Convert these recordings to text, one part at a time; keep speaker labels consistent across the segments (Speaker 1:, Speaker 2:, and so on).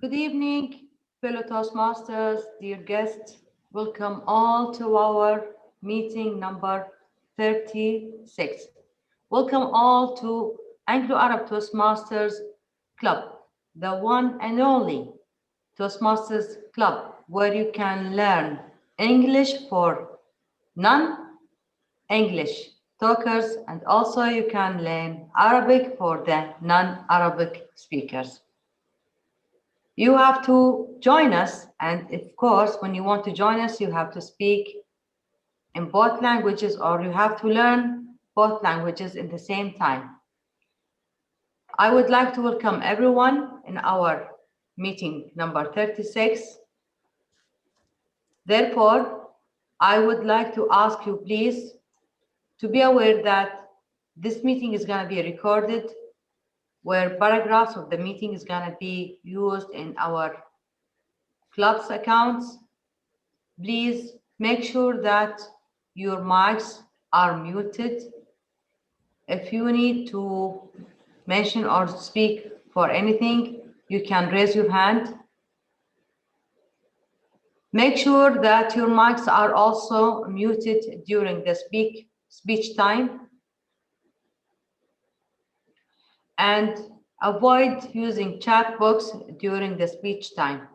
Speaker 1: Good evening, fellow Toastmasters, dear guests. Welcome all to our meeting number 36. Welcome all to Anglo-Arab Toastmasters Club, the one and only Toastmasters Club, where you can learn English for non-English talkers, and also you can learn Arabic for the non-Arabic speakers. You have to join us, and of course, when you want to join us, you have to speak in both languages, or you have to learn both languages in the same time. I would like to welcome everyone in our meeting number 36. Therefore, I would like to ask you, please, to be aware that this meeting is going to be recorded, where paragraphs of the meeting is going to be used in our club's accounts. Please make sure that your mics are muted. If you need to mention or speak for anything, you can raise your hand. Make sure that your mics are also muted during the speech time. And avoid using chat box during the speech time.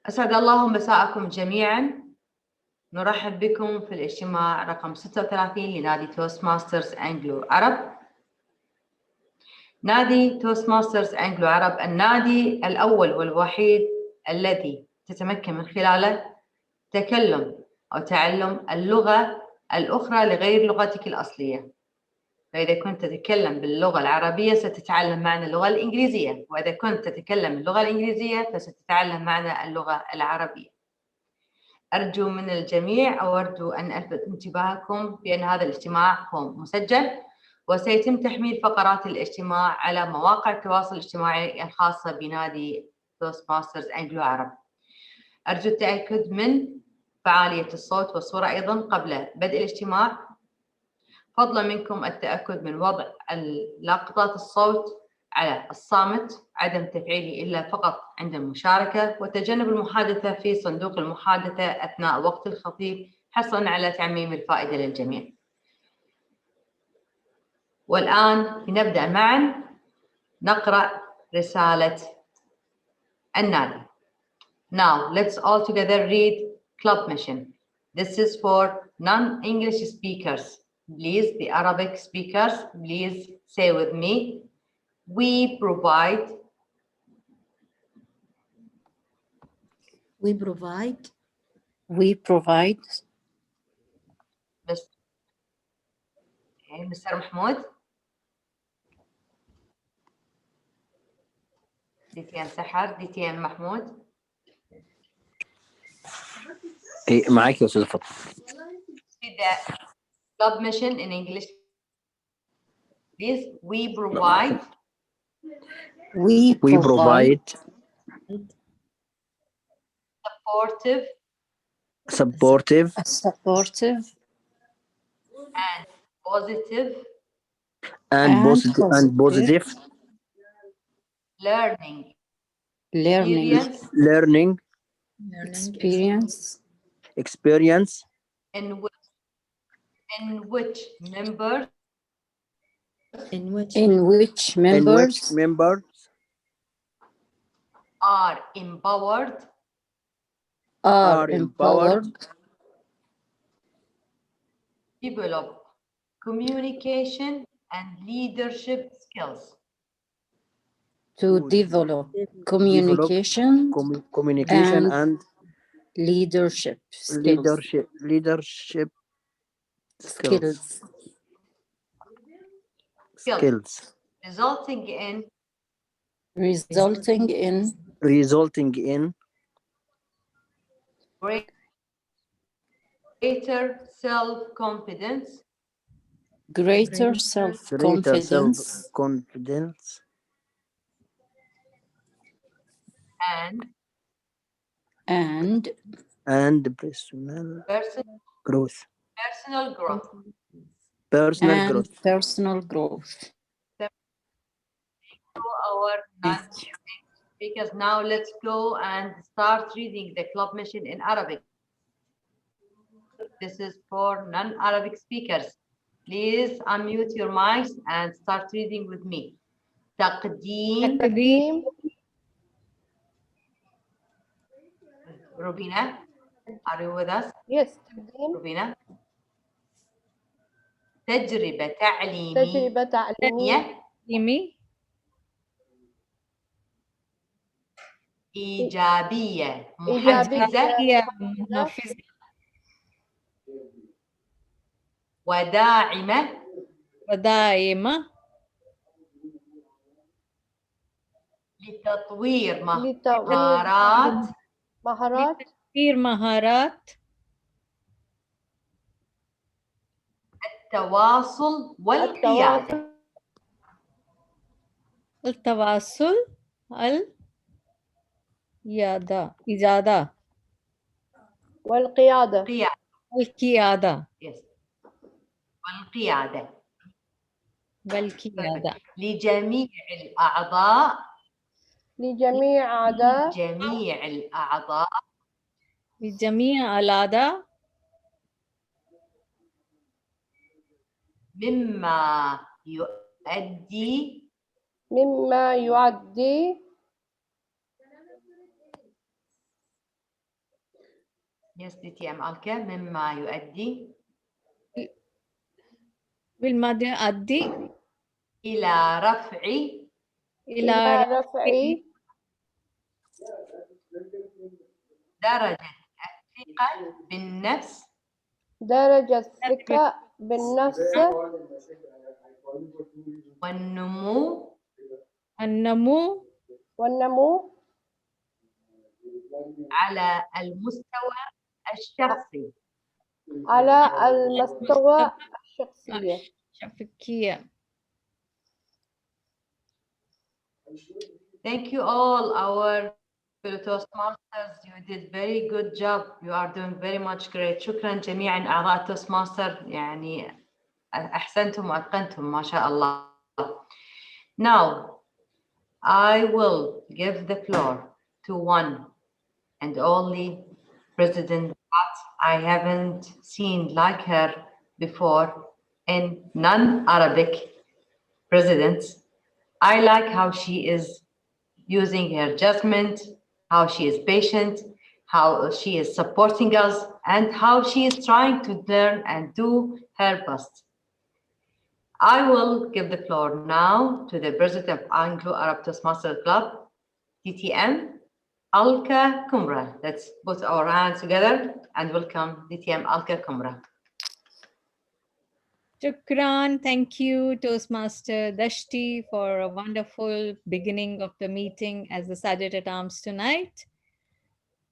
Speaker 1: أسعد الله مساءكم جميعا. نرحب بكم في الاجتماع رقم 36 لنادي توستماسترز أنجلو عرب. نادي توستماسترز أنجلو عرب النادي الأول والوحيد الذي تتمكن من خلاله تكلم أو تعلم اللغة الأخرى لغير لغتك الأصلية. فإذا كنت تتكلم باللغة العربية ستتعلم معنا اللغة الإنجليزية، وإذا كنت تتكلم اللغة الإنجليزية فستتعلم معنا اللغة العربية. أرجو من الجميع أو أرجو أن ألفت انتباهكم بأن هذا الاجتماع هو مسجل، وسيتم تحميل فقرات الاجتماع على مواقع التواصل الاجتماعي الخاصة بنادي توستماسترز أنجلو عرب. أرجو التأكد من فعالية الصوت والصورة أيضا قبل بدء الاجتماع. فضلا منكم التأكد من وضع لقطات الصوت على الصامت، عدم تفعيله إلا فقط عند المشاركة، وتجنب المحادثة في صندوق المحادثة أثناء وقت الخطيب حرصا على تعميم الفائدة للجميع. والآن لنبدأ معا نقرأ رسالة النادي. Now let's all together read club mission. This is for non-English speakers. Please, the Arabic speakers, please say with me. We provide.
Speaker 2: We provide.
Speaker 3: We provide.
Speaker 1: Mr. Mahmoud. DTM Sahar, DTM Mahmoud.
Speaker 3: معاك يا أستاذ فاطمة.
Speaker 1: The club mission in English. Please, we provide.
Speaker 3: We provide supportive
Speaker 1: and positive learning
Speaker 3: experience
Speaker 1: in which members are empowered develop communication and leadership skills.
Speaker 3: to develop communication and leadership skills.
Speaker 1: Resulting
Speaker 3: in
Speaker 1: greater self-confidence
Speaker 3: and personal growth.
Speaker 1: our speakers. Now let's go and start reading the club mission in Arabic. This is for non-Arabic speakers. Please unmute your mics and start reading with me. تقديم Rubina, are you with us?
Speaker 4: Yes.
Speaker 1: Rubina. تجربة تعليمية إيجابية محفزة وداعمة لتطوير مهارات التواصل والقيادة.
Speaker 4: والقيادة.
Speaker 1: Yes. والقيادة لجميع الأعضاء مما يؤدي Yes, DTM Alka مما يؤدي إلى رفع درجة الثقة بالنفس والنمو على المستوى الشخصي. Thank you all, our fellow Toastmasters. You did very good job. You are doing very much great. شكرا جميعا أعضاء Toastmaster. يعني أحسنتم وأتقنتم ما شاء الله. Now, I will give the floor to one and only President that I haven't seen like her before in non-Arabic presidents. I like how she is using her judgment, how she is patient, how she is supporting us, and how she is trying to learn and do her best. I will give the floor now to the President of Anglo-Arab Toastmaster Club, DTM, Alka Kumra. Let's put our hands together and welcome DTM Alka Kumra.
Speaker 5: Shukran. Thank you, Toastmaster Dashti, for a wonderful beginning of the meeting as the Sergeant at Arms tonight.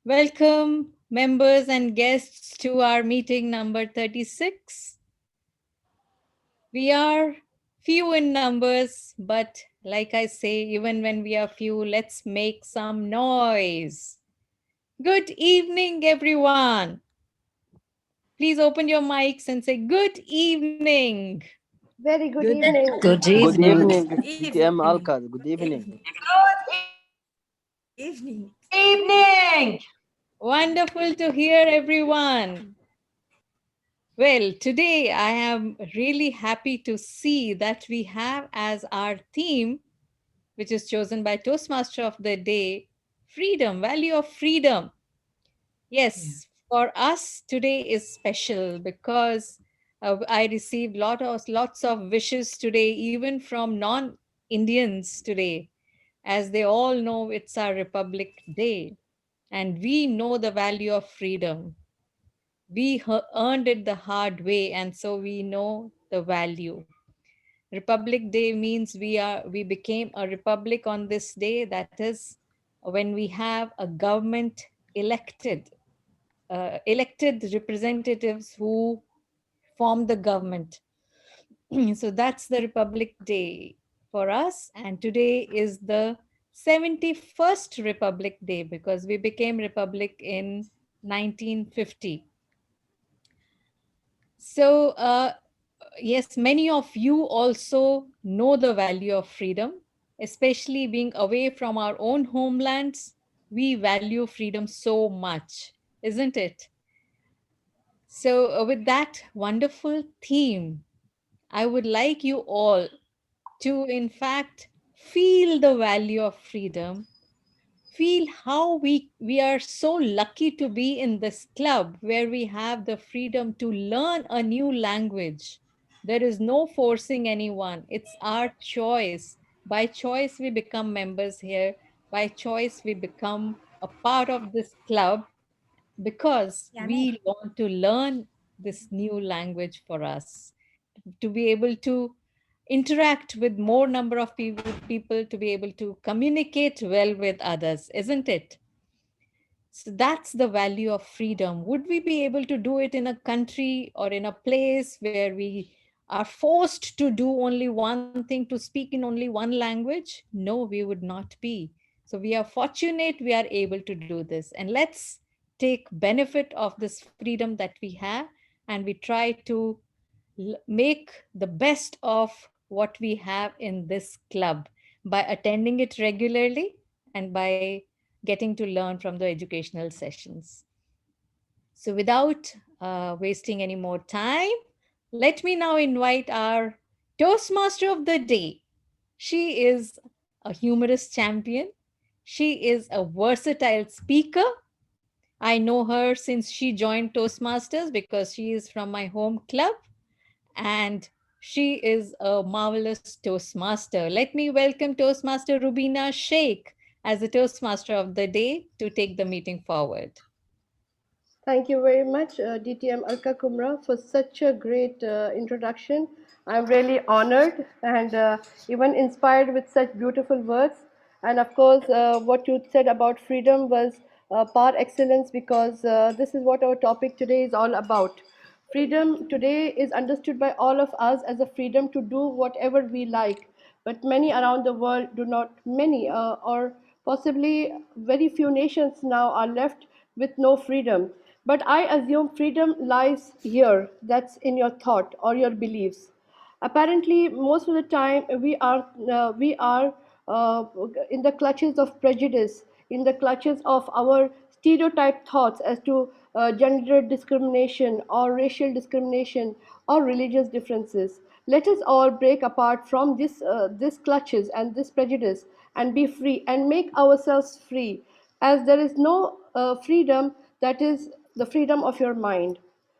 Speaker 5: Welcome, members and guests, to our meeting number 36. We are few in numbers, but like I say, even when we are few, let's make some noise. Good evening, everyone. Please open your mics and say good evening.
Speaker 4: Very good evening.
Speaker 3: Good evening, DTM Alka. Good evening.
Speaker 1: Evening.
Speaker 5: Wonderful to hear everyone. Well, today I am really happy to see that we have as our theme, which is chosen by Toastmaster of the day, freedom, value of freedom. Yes, for us today is special because I received lots of wishes today, even from non-Indians today, as they all know it's our Republic Day. And we know the value of freedom. We earned it the hard way, and so we know the value. Republic Day means we became a republic on this day. That is when we have a government elected representatives who form the government. So that's the Republic Day for us. And today is the 71st Republic Day because we became Republic in 1950. So, yes, many of you also know the value of freedom, especially being away from our own homelands, we value freedom so much, isn't it? So, with that wonderful theme, I would like you all to, in fact, feel the value of freedom, feel how we are so lucky to be in this club where we have the freedom to learn a new language. There is no forcing anyone, it's our choice. By choice we become members here, by choice we become a part of this club, because we want to learn this new language for us, to be able to interact with more number of people, to be able to communicate well with others, isn't it? So that's the value of freedom. Would we be able to do it in a country or in a place where we are forced to do only one thing, to speak in only one language? No, we would not be. So we are fortunate we are able to do this. And let's take benefit of this freedom that we have, and we try to make the best of what we have in this club by attending it regularly and by getting to learn from the educational sessions. So, without wasting any more time, let me now invite our Toastmaster of the day. She is a humorous champion, she is a versatile speaker. I know her since she joined Toastmasters because she is from my home club, and she is a marvelous Toastmaster. Let me welcome Toastmaster Rubina Shaikh as the Toastmaster of the day to take the meeting forward.
Speaker 4: Thank you very much, DTM Alka Kumra, for such a great introduction. I'm really honored and even inspired with such beautiful words. And of course, what you said about freedom was par excellence, because this is what our topic today is all about. Freedom today is understood by all of us as a freedom to do whatever we like, but many around the world do not. Many, or possibly very few nations now are left with no freedom. But I assume freedom lies here, that's in your thought or your beliefs. Apparently, most of the time we are in the clutches of prejudice, in the clutches of our stereotyped thoughts as to gender discrimination or racial discrimination or religious differences. Let us all break apart from this clutches and this prejudice and be free and make ourselves free, as there is no freedom that is the freedom of your mind.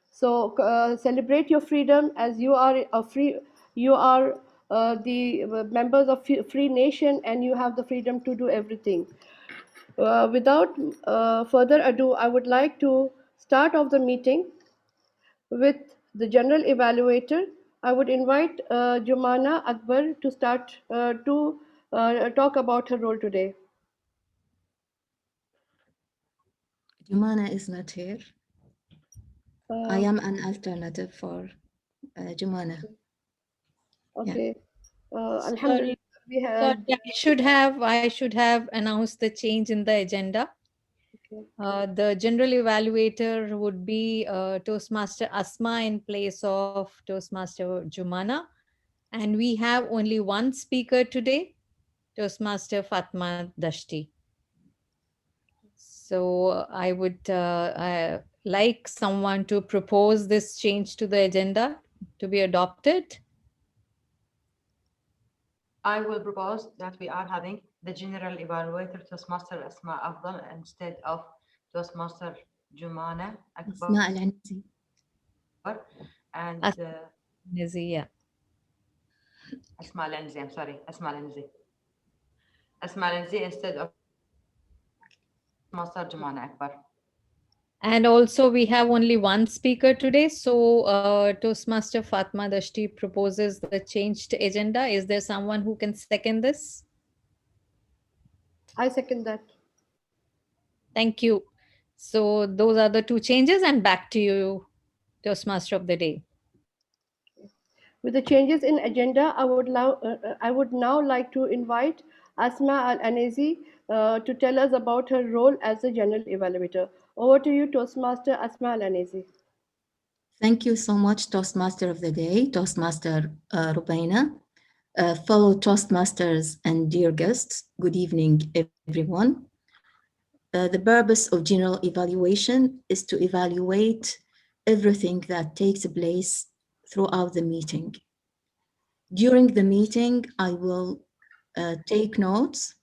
Speaker 4: So celebrate your freedom, as you are a free, you are the members of free nation, and you have the freedom to do everything. Without further ado, I would like to start off the meeting with the general evaluator. I would invite Jumana Akbar to start to talk about her role today.
Speaker 2: Jumana is not here. I am an alternative for Jumana.
Speaker 4: Okay.
Speaker 5: Sorry,
Speaker 4: Alhamdulillah, we
Speaker 5: sorry,
Speaker 4: have.
Speaker 5: I should have announced the change in the agenda.
Speaker 4: Okay.
Speaker 5: The general evaluator would be Toastmaster Asma in place of Toastmaster Jumana. And we have only one speaker today, Toastmaster Fatma Dashti. So I would like someone to propose this change to the agenda to be adopted.
Speaker 1: I will propose that we are having the general evaluator Toastmaster Asmaa Afdal instead of Toastmaster Jumana Akbar,
Speaker 2: Asmaa Al-Enzi.
Speaker 1: and
Speaker 5: Al-Enzi, yeah.
Speaker 1: Asmaa Al-Enzi. I'm sorry, Asmaa Al-Enzi. Asmaa Al-Enzi instead of Toastmaster Jumana Akbar.
Speaker 5: And also, we have only one speaker today. So, Toastmaster Fatma Dashti proposes the changed agenda. Is there someone who can second this?
Speaker 4: I second that.
Speaker 5: Thank you. So, those are the two changes, and back to you, Toastmaster of the day.
Speaker 4: With the changes in agenda, I would now like to invite Asma Al-Enzi to tell us about her role as the general evaluator. Over to you, Toastmaster Asma Al-Enzi.
Speaker 2: Thank you so much, Toastmaster of the Day, Toastmaster Rubina. Fellow Toastmasters and dear guests, good evening, everyone. The purpose of general evaluation is to evaluate everything that takes place throughout the meeting. During the meeting, I will take notes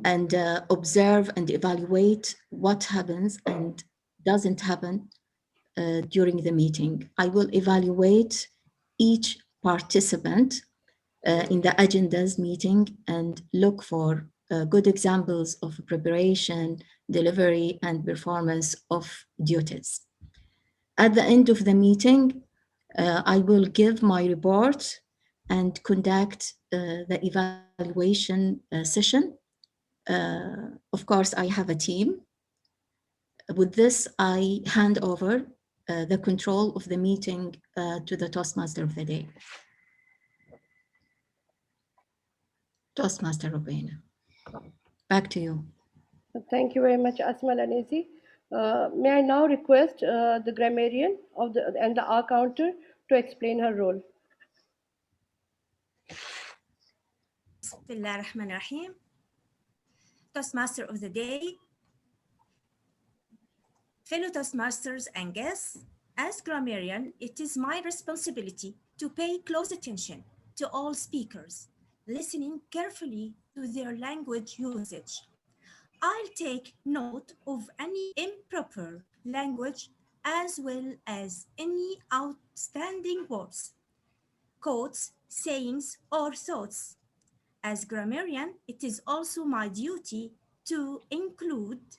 Speaker 2: and observe and evaluate what happens and doesn't happen during the meeting. I will evaluate each participant in the agendas meeting and look for good examples of preparation, delivery, and performance of duties. At the end of the meeting, I will give my report and conduct the evaluation session. Of course, I have a team. With this, I hand over the control of the meeting to the Toastmaster of the day. Toastmaster Rubina. Back to you.
Speaker 4: Thank you very much, Asmaa Al-Enzi. May I now request the grammarian and the Ah-counter to explain her role.
Speaker 6: Bismillah ar-Rahman ar-Rahim. Toastmaster of the day. Fellow Toastmasters and guests, as grammarian, it is my responsibility to pay close attention to all speakers, listening carefully to their language usage. I'll take note of any improper language as well as any outstanding words, quotes, sayings, or thoughts. As grammarian, it is also my duty to introduce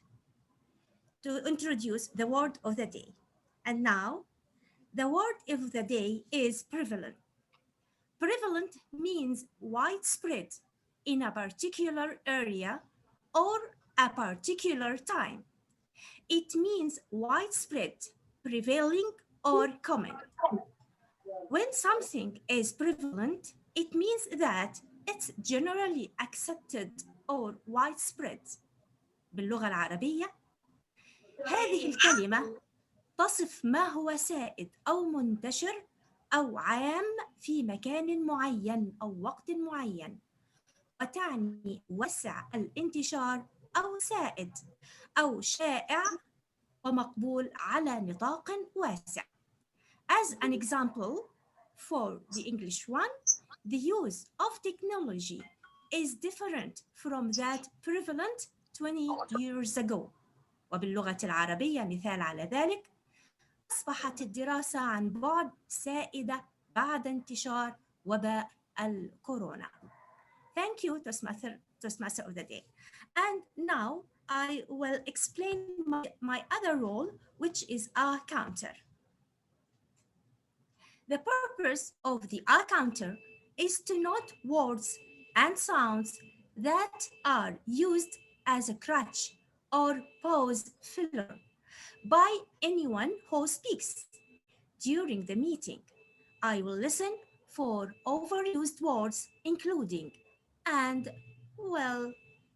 Speaker 6: the word of the day. And now, the word of the day is prevalent. Prevalent means widespread in a particular area or a particular time. It means widespread, prevailing, or common. When something is prevalent, it means that it's generally accepted or widespread. باللغة العربية هذه الكلمة تصف ما هو سائد أو منتشر أو عام في مكان معين أو وقت معين، وتعني وسع الانتشار أو سائد أو شائع ومقبول على نطاق واسع. As an example, for the English one, the use of technology is different from that prevalent 20 years ago. وباللغة العربية مثال على ذلك، أصبحت الدراسة عن بعد سائدة بعد انتشار وباء الكورونا. Thank you, Toastmaster of the day. And now I will explain my other role, which is Ah-counter. The purpose of the Ah-counter is to note words and sounds that are used as a crutch or pause filler by anyone who speaks. During the meeting, I will listen for overused words including and, well,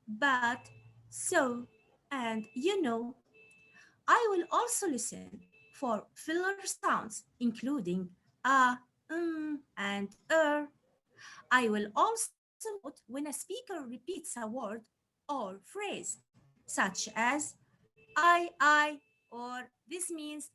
Speaker 6: but, so, and you know. I will also listen for filler sounds including and I will also note when a speaker repeats a word or phrase, such as I, or this means.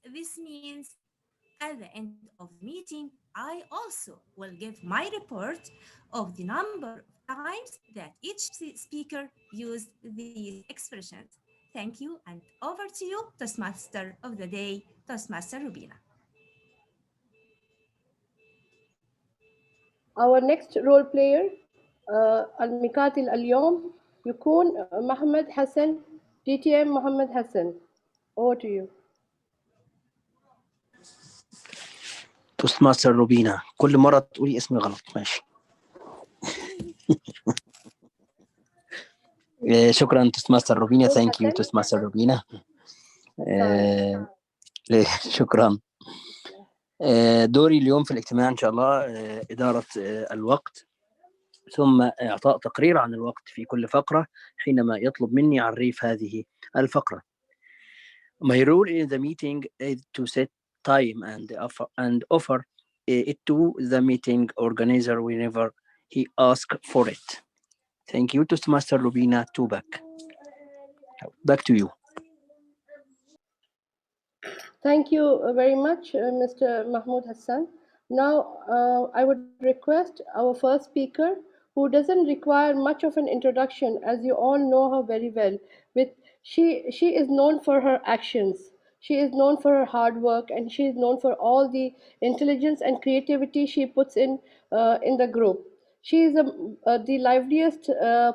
Speaker 6: At the end of the meeting, I also will give my report of the number of times that each speaker used these expressions. Thank you, and over to you, Toastmaster of the day, Toastmaster Rubina.
Speaker 4: Our next role player المقاتل اليوم يكون محمد حسن DTM محمد حسن. Over to you.
Speaker 3: توست روبينا، كل مرة تقولي اسمي غلط. ماشي. شكرا توست روبينا. ثانك يو توست روبينا. شكرا. دوري اليوم في الاجتماع إن شاء الله إدارة الوقت، ثم إعطاء تقرير عن الوقت في كل فقرة حينما يطلب مني عريف هذه الفقرة. My role in the meeting is to set time and offer it to the meeting organizer whenever he asked for it. Thank you, Toastmaster Rubina. Back to you.
Speaker 4: Thank you very much, Mr. Mahmoud Hassan. Now, I would request our first speaker, who doesn't require much of an introduction, as you all know her very well. With she is known for her actions. She is known for her hard work, and she is known for all the intelligence and creativity she puts in the group. She is the liveliest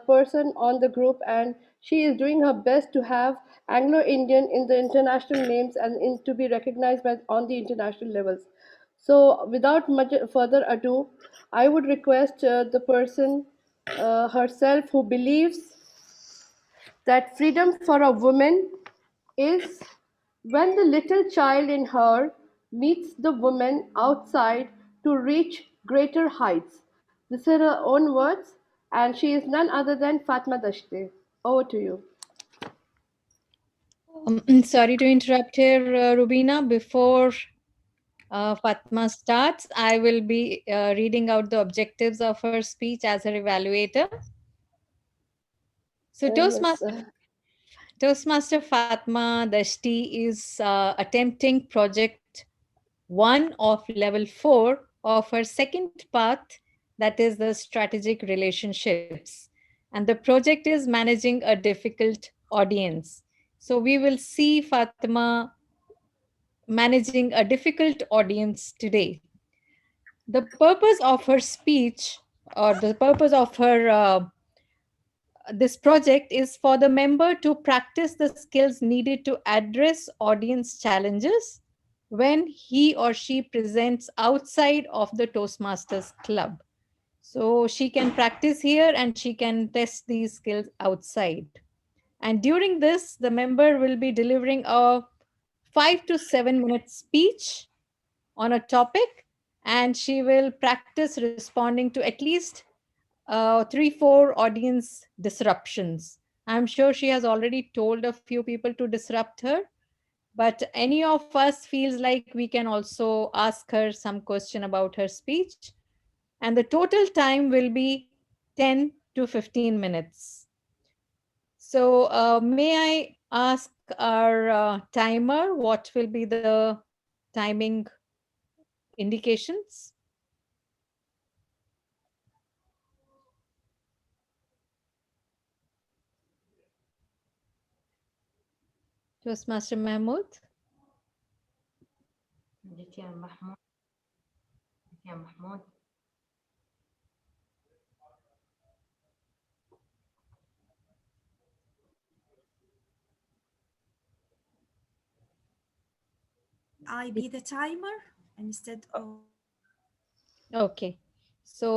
Speaker 4: person on the group, and she is doing her best to have Anglo-Indian in the international names and to be recognized on the international levels. So, without much further ado, I would request the person herself who believes that freedom for a woman is when the little child in her meets the woman outside to reach greater heights. These are her own words, and she is none other than Fatma Dashti. Over to you.
Speaker 5: Sorry to interrupt here, Rubina. Before Fatma starts, I will be reading out the objectives of her speech as her evaluator. So,
Speaker 4: Yes.
Speaker 5: Toastmaster Fatma Dashti is attempting project 1 of level 4 of her second path, that is the strategic relationships. And the project is managing a difficult audience. So, we will see Fatma managing a difficult audience today. The purpose of her speech, or the purpose of her this project, is for the member to practice the skills needed to address audience challenges when he or she presents outside of the Toastmasters club. So she can practice here and she can test these skills outside. And during this, the member will be delivering a 5 to 7 minute speech on a topic, and she will practice responding to at least 3 4 audience disruptions. I'm sure she has already told a few people to disrupt her, but any of us feels like we can also ask her some question about her speech. And the total time will be 10 to 15 minutes. So, may I ask our timer what will be the timing indications? Toastmaster Mahmoud?
Speaker 1: جيت يا محمود. يا محمود.
Speaker 6: I be the timer instead of.
Speaker 5: Okay. So,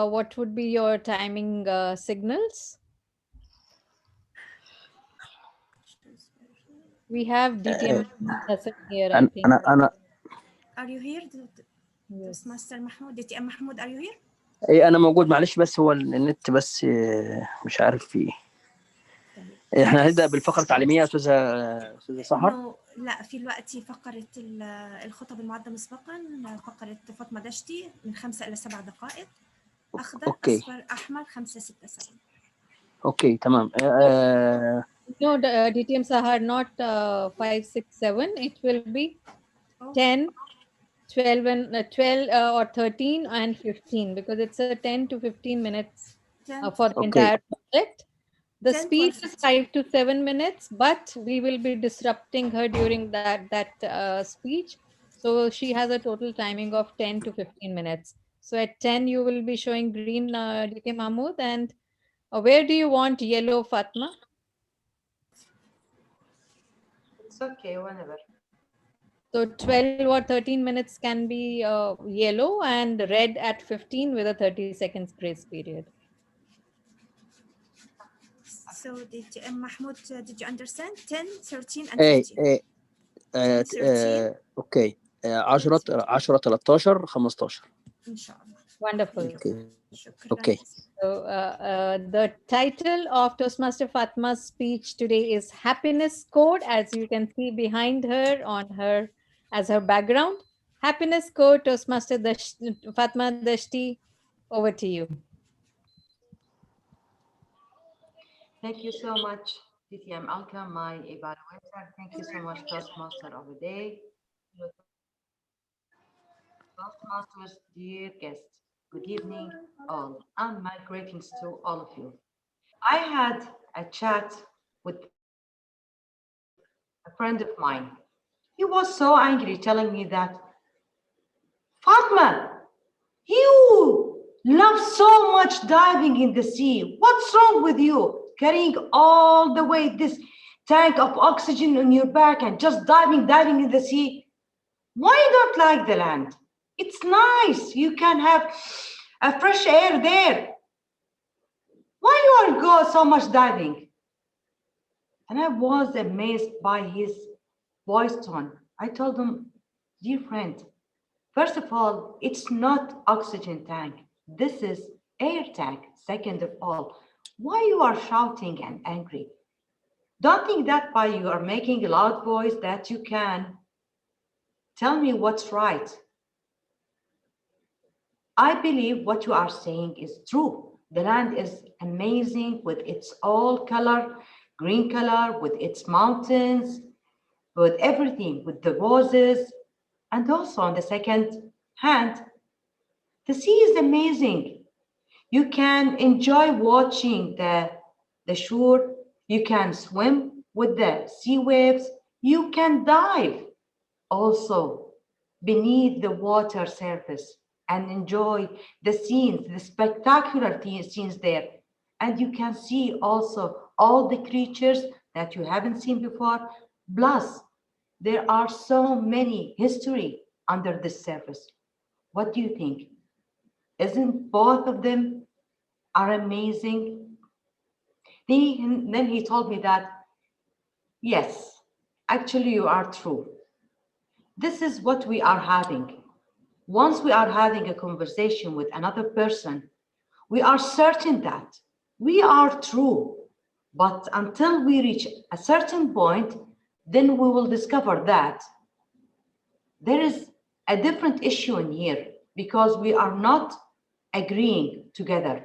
Speaker 5: what would be your timing signals? We have DTM Hassan here, I
Speaker 3: أنا
Speaker 5: think.
Speaker 3: أنا أنا
Speaker 6: Are you here?
Speaker 5: Yes.
Speaker 6: Master Mahmoud, DTM Mahmoud, are you here?
Speaker 3: إيه أنا موجود. معلش بس هو النت بس مش عارف فيه. احنا هنبدأ بالفقرة التعليمية يا أستاذة سحر.
Speaker 6: لا، في الوقت فقرة الخطب المعدة مسبقا، فقرة فاطمة دشتي من 5 إلى 7 دقائق. أخضر
Speaker 3: أوكي.
Speaker 6: أصفر أحمر 5 6 7.
Speaker 3: أوكي تمام.
Speaker 5: No, DTM Sahar, not 5 6 7. It will be 10, 12 and 12 or 13 and 15, because it's a 10 to 15 minutes
Speaker 6: 10
Speaker 5: for the
Speaker 3: Okay.
Speaker 5: entire project. The
Speaker 6: 10,
Speaker 5: speech
Speaker 6: 12,
Speaker 5: is 5 to 7 minutes, but we will be disrupting her during that speech. So she has a total timing of 10 to 15 minutes. So at 10, you will be showing green, DK Mahmood. And where do you want yellow, Fatma?
Speaker 1: It's okay, whenever.
Speaker 5: So 12 or 13 minutes can be yellow, and red at 15 with a 30 seconds grace period.
Speaker 6: So Mahmoud, did you understand? 10 13 and 15. 10 13
Speaker 3: أوكي. 10 13 15.
Speaker 6: إن شاء الله.
Speaker 5: Wonderful.
Speaker 6: شكرا.
Speaker 3: Okay.
Speaker 5: So the title of Toastmaster Fatma's speech today is Happiness Code, as you can see behind her on her as her background. Happiness Code, Toastmaster Fatma Dashti, over to you.
Speaker 1: Thank you so much, DTM Alka, my evaluator. Thank you so much, Toastmaster of the Day. Toastmasters, dear guests, good evening, all, and my greetings to all of you. I had a chat with a friend of mine. He was so angry, telling me that, Fatma, you love so much diving in the sea. What's wrong with you? Carrying all the way this tank of oxygen on your back and just diving in the sea. Why you don't like the land? It's nice. You can have a fresh air there. Why you are go so much diving? And I was amazed by his voice tone. I told him, dear friend, first of all, it's not oxygen tank. This is air tank. Second of all, why you are shouting and angry? Don't think that by you are making a loud voice that you can tell me what's right. I believe what you are saying is true. The land is amazing with its all color, green color, with its mountains, with everything, with the roses. And also on the second hand, the sea is amazing. You can enjoy watching the shore. You can swim with the sea waves. You can dive also beneath the water surface and enjoy the scenes, the spectacular scenes there. And you can see also all the creatures that you haven't seen before. Plus, there are so many history under the surface. What do you think? Isn't both of them are amazing? Then he told me that, yes, actually you are true. This is what we are having. Once we are having a conversation with another person, we are certain that we are true. But until we reach a certain point, then we will discover that there is a different issue in here because we are not agreeing together.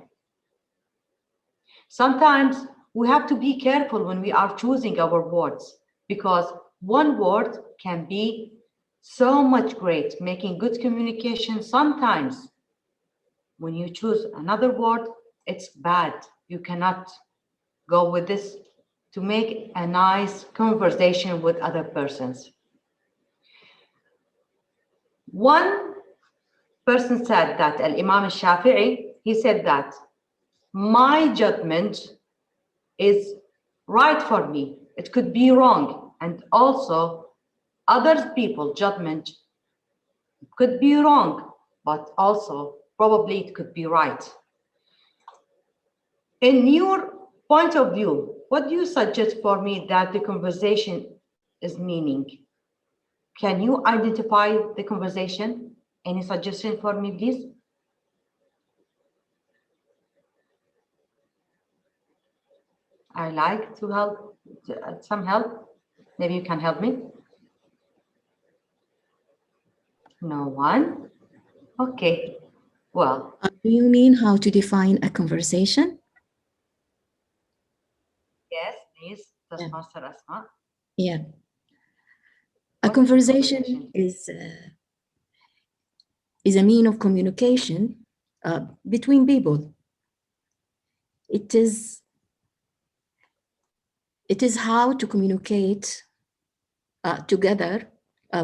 Speaker 1: Sometimes we have to be careful when we are choosing our words because one word can be so much great, making good communication. Sometimes when you choose another word, it's bad. You cannot go with this to make a nice conversation with other persons. One person said that, Al-Imam al-Shafi'i, he said that my judgment is right for me. It could be wrong. And also other people's judgment could be wrong, but also probably it could be right. In your point of view, what do you suggest for me that the conversation is meaning? Can you identify the conversation? Any suggestion for me, please? I like to help, some help. Maybe you can help me. No one? Okay. Well,
Speaker 2: Do you mean how to define a conversation?
Speaker 1: yes, please, Toastmaster Asmaa.
Speaker 2: Yeah. A
Speaker 1: What is
Speaker 2: conversation is a mean of communication between people. It is how to communicate together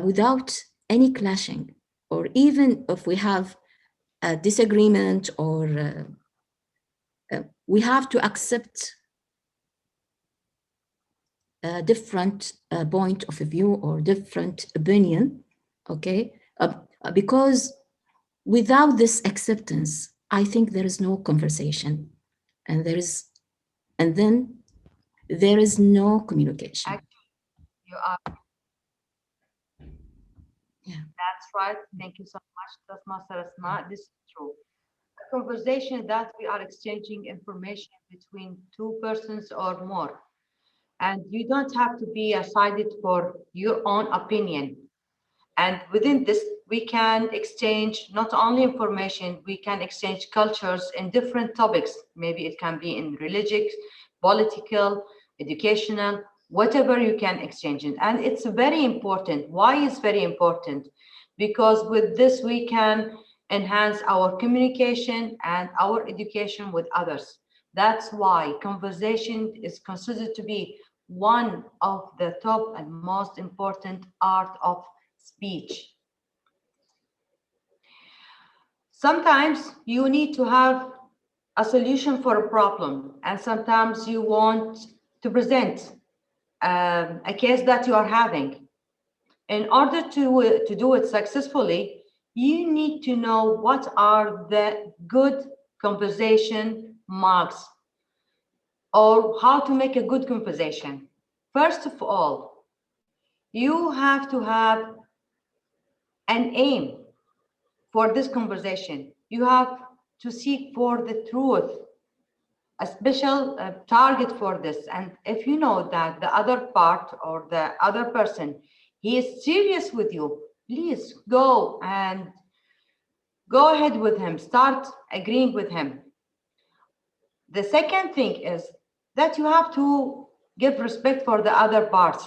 Speaker 2: without any clashing, or even if we have a disagreement, or we have to accept a different point of view or different opinion, okay? Because without this acceptance, I think there is no conversation, and then there is no communication.
Speaker 1: Actually, you are.
Speaker 2: Yeah.
Speaker 1: That's right. Thank you so much, Toastmaster Asmaa. This is true. A conversation that we are exchanging information between two persons or more. And you don't have to be sided for your own opinion. And within this, we can exchange not only information, we can exchange cultures in different topics. Maybe it can be in religious political, educational, whatever you can exchange it. And it's very important. Why is very important? Because with this we can enhance our communication and our education with others. That's why conversation is considered to be one of the top and most important art of speech. Sometimes you need to have a solution for a problem, and sometimes you want to present a case that you are having. In order to do it successfully, you need to know what are the good conversation marks or how to make a good conversation. First of all, you have to have an aim for this conversation. You have to seek for the truth, a special target for this. And if you know that the other part or the other person, he is serious with you, please go ahead with him, start agreeing with him. The second thing is that you have to give respect for the other part.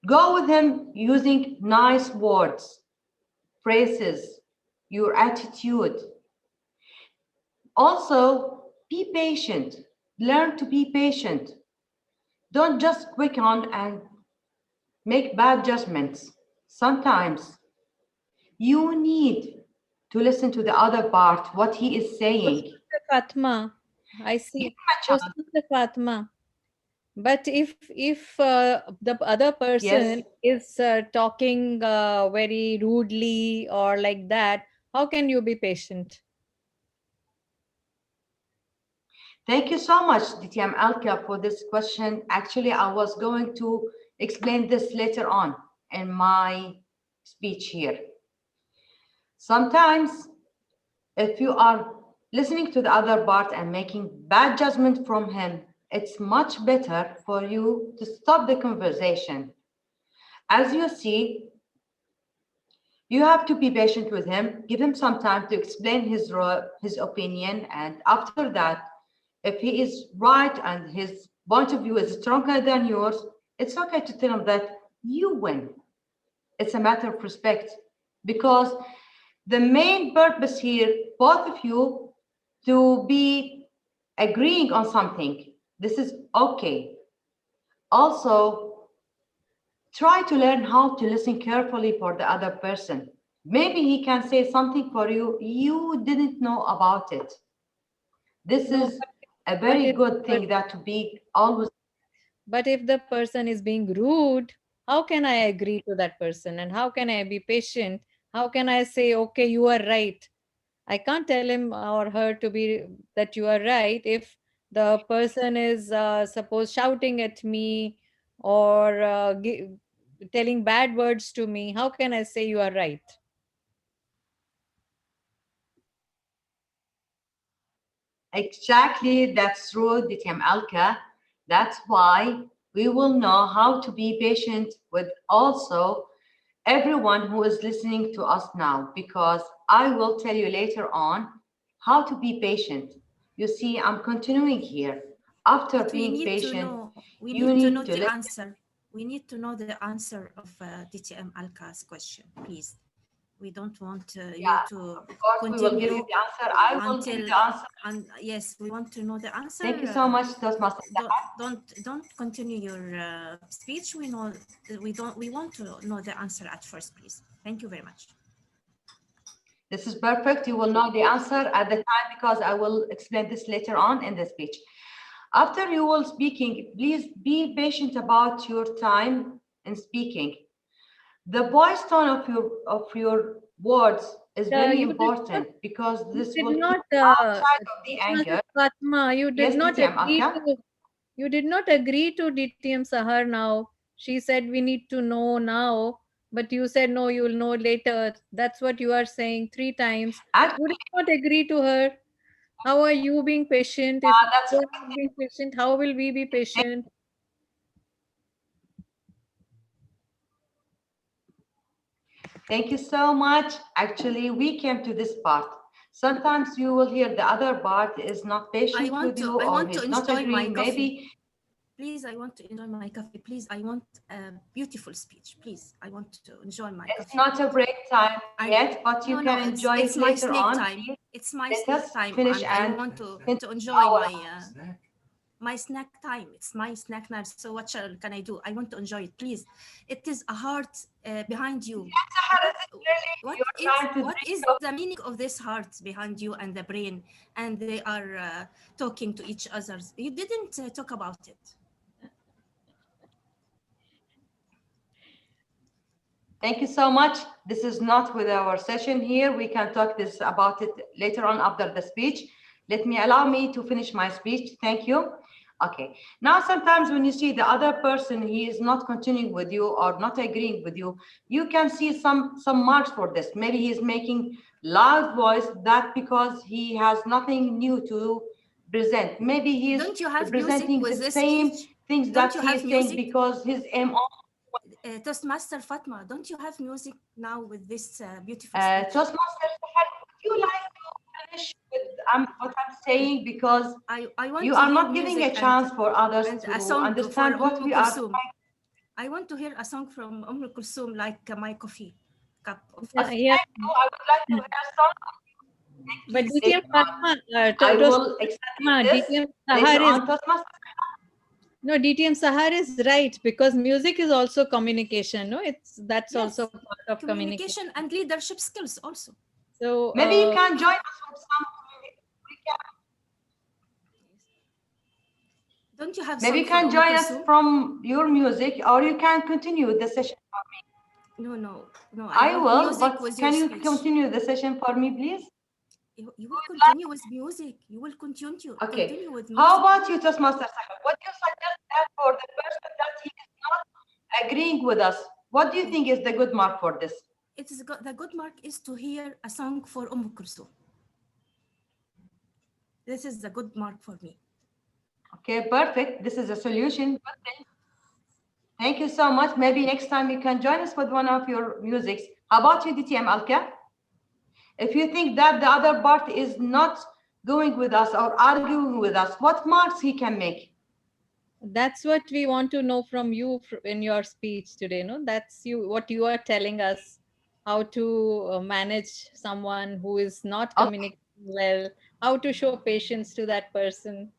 Speaker 1: Go with him using nice words, phrases, your attitude. Also, be patient. Learn to be patient. Don't just quick on and make bad judgments. Sometimes you need to listen to the other part, what he is saying.
Speaker 5: Fatma, I
Speaker 1: Give
Speaker 5: see.
Speaker 1: him a chance.
Speaker 5: Fatma. But if the other
Speaker 1: Yes.
Speaker 5: person is talking very rudely or like that, how can you be patient?
Speaker 1: Thank you so much, DTM Alka, for this question. Actually, I was going to explain this later on in my speech here. Sometimes, if you are listening to the other part and making bad judgment from him, it's much better for you to stop the conversation. As you see, you have to be patient with him, give him some time to explain his opinion, and after that, if he is right and his point of view is stronger than yours, it's okay to tell him that you win. It's a matter of respect, because the main purpose here, both of you, to be agreeing on something. This is okay. Also, try to learn how to listen carefully for the other person. Maybe he can say something for you you didn't know about it. This
Speaker 5: No,
Speaker 1: is a
Speaker 5: but
Speaker 1: very
Speaker 5: if
Speaker 1: good thing that to be always.
Speaker 5: but if the person is being rude, how can I agree to that person? And how can I be patient? How can I say, okay, you are right? I can't tell him or her to be that you are right if the person is suppose shouting at me or telling bad words to me. How can I say you are right?
Speaker 1: Exactly, that's true, DTM Alka. That's why we will know how to be patient with also everyone who is listening to us now, because I will tell you later on how to be patient. You see, I'm continuing here. After
Speaker 6: But
Speaker 1: being patient,
Speaker 6: we
Speaker 1: you
Speaker 6: need to
Speaker 1: need
Speaker 6: know
Speaker 1: to
Speaker 6: the
Speaker 1: listen.
Speaker 6: answer. We need to know the answer of DTM Alka's question, please. We don't want you
Speaker 1: Yeah,
Speaker 6: to
Speaker 1: of course, we will give you
Speaker 6: continue
Speaker 1: the answer. I will give you
Speaker 6: until,
Speaker 1: the answer.
Speaker 6: and yes, we want to know the answer.
Speaker 1: Thank you so much, Toastmaster.
Speaker 6: Don't continue your speech. We want to know the answer at first, please. Thank you very much.
Speaker 1: This is perfect. You will know the answer at the time, because I will explain this later on in the speech. After you will speaking, please be patient about your time in speaking. The voice tone of your words is very
Speaker 5: You did not.
Speaker 1: important, because
Speaker 5: You
Speaker 1: this
Speaker 5: did
Speaker 1: will keep
Speaker 5: not.
Speaker 1: you outside of the
Speaker 5: Mrs.
Speaker 1: anger.
Speaker 5: Fatma, you did
Speaker 1: Yes,
Speaker 5: not
Speaker 1: DTM
Speaker 5: agree
Speaker 1: Alka.
Speaker 5: to. You did not agree to DTM Sahar now. She said we need to know now, but you said no, you will know later. That's what you are saying 3 times. You
Speaker 1: Actually,
Speaker 5: did not agree to her. How are you being patient? If
Speaker 1: that's
Speaker 5: you are not being patient, how will we be patient?
Speaker 1: Thank you so much. Actually, we came to this part Sometimes you will hear the other part is not patient with you,
Speaker 6: I
Speaker 1: or
Speaker 6: want to
Speaker 1: he's not
Speaker 6: enjoy my
Speaker 1: agreeing.
Speaker 6: coffee.
Speaker 1: Maybe
Speaker 6: Please, I want to enjoy my coffee. Please, I want a beautiful speech. Please, I want to enjoy my
Speaker 1: it's
Speaker 6: coffee.
Speaker 1: not a break time yet, but you
Speaker 6: No,
Speaker 1: can
Speaker 6: no,
Speaker 1: enjoy
Speaker 6: it's
Speaker 1: it
Speaker 6: my
Speaker 1: later
Speaker 6: snack
Speaker 1: on.
Speaker 6: time.
Speaker 1: Please
Speaker 6: It's my
Speaker 1: let
Speaker 6: snack
Speaker 1: us
Speaker 6: time,
Speaker 1: finish
Speaker 6: and I
Speaker 1: and
Speaker 6: want to
Speaker 1: continue
Speaker 6: enjoy
Speaker 1: our
Speaker 6: my snack time. It's my snack time. So what can I do? I want to enjoy it. Please, it is a heart behind you.
Speaker 1: trying to
Speaker 6: What
Speaker 1: drink
Speaker 6: is the meaning of this heart behind you and the brain? And they are talking to each other. You didn't talk about it.
Speaker 1: Thank you so much. This is not with our session here. We can talk this about it later on after the speech. Allow me to finish my speech. Thank you. Okay. Now, sometimes when you see the other person, he is not continuing with you or not agreeing with you, you can see some marks for this. Maybe he is making loud voice. That because he has nothing new to present. Maybe he is
Speaker 6: Don't you have music
Speaker 1: presenting
Speaker 6: with
Speaker 1: the
Speaker 6: this
Speaker 1: same
Speaker 6: speech?
Speaker 1: things
Speaker 6: Don't
Speaker 1: that
Speaker 6: you
Speaker 1: he
Speaker 6: have
Speaker 1: is saying
Speaker 6: music?
Speaker 1: because his aim
Speaker 6: Toastmaster Fatma, don't you have music now with this beautiful speech?
Speaker 1: Toastmasters, would you like to finish with what I'm saying? Because
Speaker 6: I want
Speaker 1: you
Speaker 6: to
Speaker 1: are
Speaker 6: hear
Speaker 1: not giving a
Speaker 6: music
Speaker 1: chance for others
Speaker 6: and
Speaker 1: to
Speaker 6: a song
Speaker 1: understand
Speaker 6: for
Speaker 1: what we are
Speaker 6: Kulsum.
Speaker 1: trying.
Speaker 6: I want to hear a song from Kulsum, like my coffee cup of
Speaker 5: Yeah,
Speaker 6: coffee.
Speaker 5: yeah.
Speaker 1: I would like to hear some.
Speaker 5: But
Speaker 1: Please
Speaker 5: DTM
Speaker 1: later on.
Speaker 5: Fatma,
Speaker 1: I will
Speaker 5: Toastmaster
Speaker 1: explain
Speaker 5: Fatma,
Speaker 1: this
Speaker 5: DTM
Speaker 1: later
Speaker 5: Sahar is
Speaker 1: on. Toastmasters.
Speaker 5: no DTM Sahar is right, because music is also communication. No, that's also
Speaker 6: Yes,
Speaker 5: part of communication.
Speaker 6: communication and leadership skills also.
Speaker 5: So
Speaker 1: Maybe you can join us with some. We can,
Speaker 6: Don't you have
Speaker 1: maybe
Speaker 6: song
Speaker 1: you
Speaker 6: for
Speaker 1: can join us
Speaker 6: Kulsum?
Speaker 1: from your music, or you can continue the session for me.
Speaker 6: No. I
Speaker 1: I
Speaker 6: want
Speaker 1: will,
Speaker 6: music
Speaker 1: but
Speaker 6: with your
Speaker 1: can you
Speaker 6: speech.
Speaker 1: continue the session for me, please?
Speaker 6: You will continue with music. You will
Speaker 1: Okay.
Speaker 6: continue with
Speaker 1: How
Speaker 6: music.
Speaker 1: about you, Toastmaster Sahar? What do you suggest that for the person that he is not agreeing with us? What do you think is the good mark for this?
Speaker 6: The good mark is to hear a song for Kulsum. This is the good mark for me.
Speaker 1: Okay, perfect. This is a solution. Good thing. Thank you so much. Maybe next time you can join us with one of your musics. How about you, DTM Alka? If you think that the other part is not going with us or arguing with us, what marks he can make?
Speaker 5: that's what we want to know from you in your speech today. No, that's what you are telling us, how to manage someone who is not
Speaker 1: Okay.
Speaker 5: communicating well, how to show patience to that person.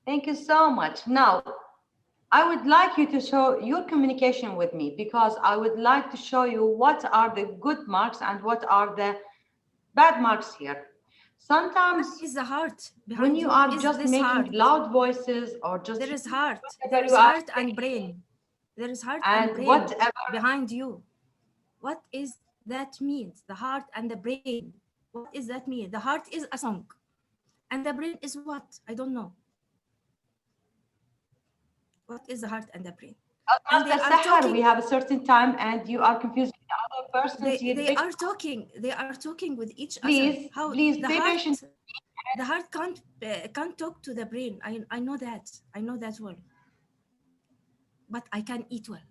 Speaker 1: Thank you so much. Now, I would like you to show your communication with me, because I would like to show you what are the good marks and what are the bad marks here. Sometimes
Speaker 6: What is the heart
Speaker 1: when
Speaker 6: behind
Speaker 1: you
Speaker 6: you?
Speaker 1: are
Speaker 6: Is
Speaker 1: just
Speaker 6: this
Speaker 1: making
Speaker 6: heart?
Speaker 1: loud voices or just
Speaker 6: There is heart. There
Speaker 1: whatever
Speaker 6: is
Speaker 1: you are
Speaker 6: heart and
Speaker 1: saying
Speaker 6: brain. There is heart and
Speaker 1: and
Speaker 6: brain
Speaker 1: whatever,
Speaker 6: behind you. What is that means? The heart and the brain. What is that mean? The heart is a song. And the brain is what? I don't know. What is the heart and the brain? And they
Speaker 1: Master
Speaker 6: are
Speaker 1: Sahar, we
Speaker 6: talking.
Speaker 1: have a certain time and you are confusing the other persons here.
Speaker 6: They are talking. They are talking with each other.
Speaker 1: Please,
Speaker 6: How
Speaker 1: please
Speaker 6: the
Speaker 1: be
Speaker 6: heart
Speaker 1: patient.
Speaker 6: the heart can't talk to the brain. I know that. I know that well. But I can eat well.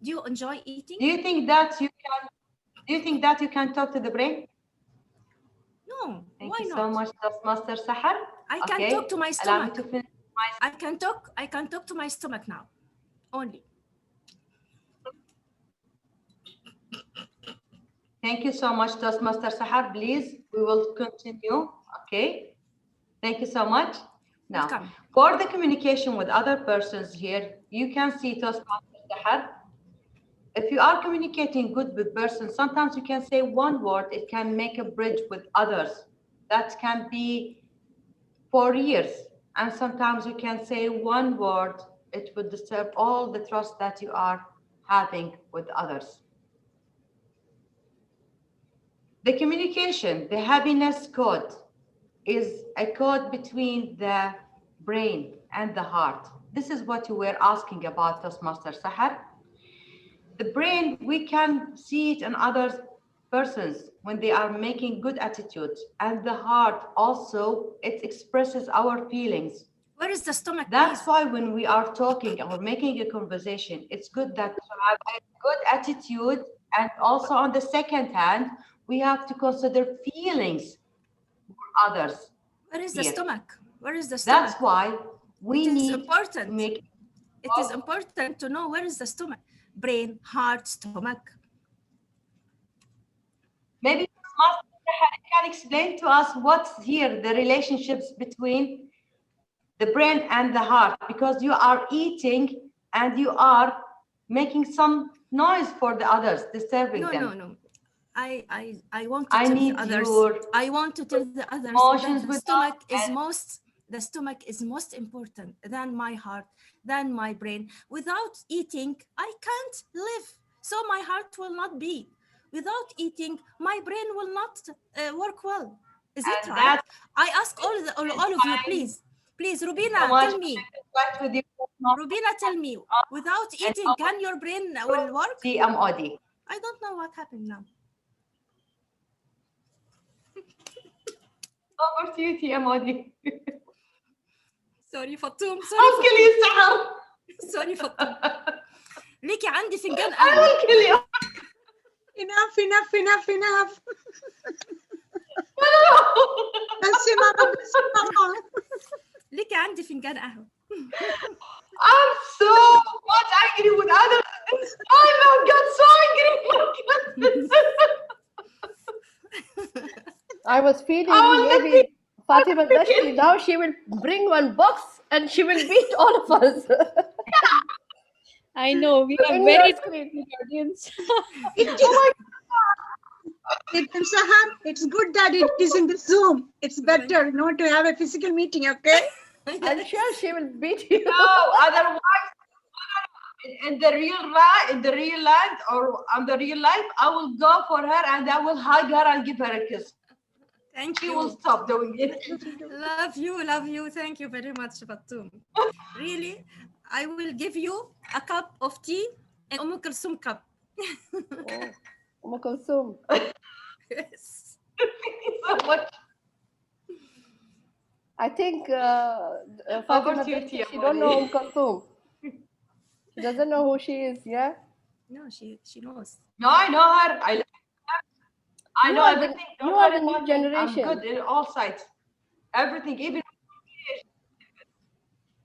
Speaker 6: Do you enjoy eating?
Speaker 1: Do you think that you can? Do you think that you can talk to the brain?
Speaker 6: No.
Speaker 1: Thank
Speaker 6: Why
Speaker 1: you so
Speaker 6: not?
Speaker 1: much, Master Sahar.
Speaker 6: I can talk to
Speaker 1: Okay,
Speaker 6: my
Speaker 1: allow me
Speaker 6: stomach.
Speaker 1: to finish my.
Speaker 6: I can talk to my stomach now. Only.
Speaker 1: Thank you so much, Toastmaster Sahar. Please, we will continue. Okay. Thank you so much. Now,
Speaker 6: Welcome.
Speaker 1: for the communication with other persons here, you can see Toastmaster Sahar. If you are communicating good with persons, sometimes you can say one word, it can make a bridge with others. That can be for years. And sometimes you can say one word, it would disturb all the trust that you are having with others. The communication, the happiness code, is a code between the brain and the heart. This is what you were asking about, Toastmaster Sahar. The brain, we can see it in other persons when they are making good attitudes, and the heart also, it expresses our feelings.
Speaker 6: Where is the stomach,
Speaker 1: That's
Speaker 6: please?
Speaker 1: why when we are talking or making a conversation, it's good that to have a good attitude And also on the second hand, we have to consider feelings for others.
Speaker 6: Where is the
Speaker 1: Here.
Speaker 6: stomach? Where is the stomach?
Speaker 1: That's why we
Speaker 6: It is
Speaker 1: need
Speaker 6: important.
Speaker 1: to make
Speaker 6: It is important to know where is the stomach. Brain, heart, stomach.
Speaker 1: maybe Master can explain to us what's here, the relationships between the brain and the heart, because you are eating and you are making some noise for the others, disturbing them.
Speaker 6: No. I want to
Speaker 1: I
Speaker 6: tell
Speaker 1: need
Speaker 6: the others.
Speaker 1: your
Speaker 6: I want to tell the others
Speaker 1: emotions
Speaker 6: that the
Speaker 1: with
Speaker 6: stomach
Speaker 1: us
Speaker 6: is
Speaker 1: and
Speaker 6: most important than my heart, than my brain. Without eating, I can't live. So my heart will not beat. Without eating, my brain will not work well. Is it
Speaker 1: and
Speaker 6: right?
Speaker 1: that's
Speaker 6: I ask all of you, please, Rubina,
Speaker 1: so much
Speaker 6: tell me.
Speaker 1: with you.
Speaker 6: Rubina, tell me. Without eating, can your brain will work?
Speaker 1: TMOD.
Speaker 6: I don't know what happened now.
Speaker 1: Over to you, TMOD.
Speaker 6: سوري فطوم
Speaker 1: I'll
Speaker 6: سوري
Speaker 1: kill you, Sahar.
Speaker 6: سوري فطوم ليكي عندي فنجان
Speaker 1: I
Speaker 6: قهوة
Speaker 1: will kill you.
Speaker 7: Enough. بس ماما.
Speaker 6: ليكي عندي فنجان قهوة
Speaker 1: I'm so much angry with others. I got so angry.
Speaker 4: I was feeling
Speaker 1: I will let
Speaker 4: maybe Fatma Dashti, now she will bring one box and she will beat all of us.
Speaker 5: I know we are
Speaker 4: In
Speaker 5: very
Speaker 4: your screen.
Speaker 5: good audience.
Speaker 7: Sahar, it's good that it is in the Zoom. It's better not to have a physical meeting, okay?
Speaker 4: I'm sure she will beat you.
Speaker 1: No, otherwise, in the real land or on the real life, I will go for her and I will hug her and give her a kiss.
Speaker 6: Thank
Speaker 1: She
Speaker 6: you.
Speaker 1: will stop doing it.
Speaker 6: Love you. Thank you very much, Fattum. Really, I will give you a cup of tea and Kulsum cup.
Speaker 4: Kulsum.
Speaker 6: Yes.
Speaker 1: So much.
Speaker 4: I think Fatma Dashti, she don't know Kulsum. She doesn't know who she is, yeah?
Speaker 6: No, she knows.
Speaker 1: No, I know her. I know everything.
Speaker 4: You are the new generation.
Speaker 1: I'm good in all sides. Everything, even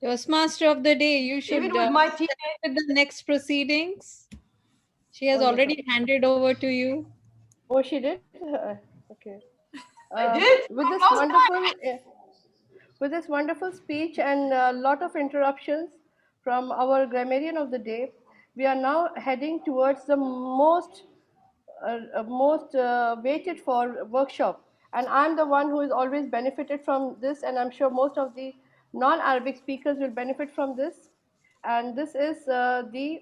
Speaker 5: Toastmaster of the day, you should
Speaker 1: with my team.
Speaker 5: with the next proceedings. She has already handed over to you.
Speaker 4: Oh, she did? Okay.
Speaker 1: I did.
Speaker 4: With this wonderful speech and a lot of interruptions from our grammarian of the day, we are now heading towards the most waited for workshop. And I'm the one who is always benefited from this, and I'm sure most of the non-Arabic speakers will benefit from this. And this is the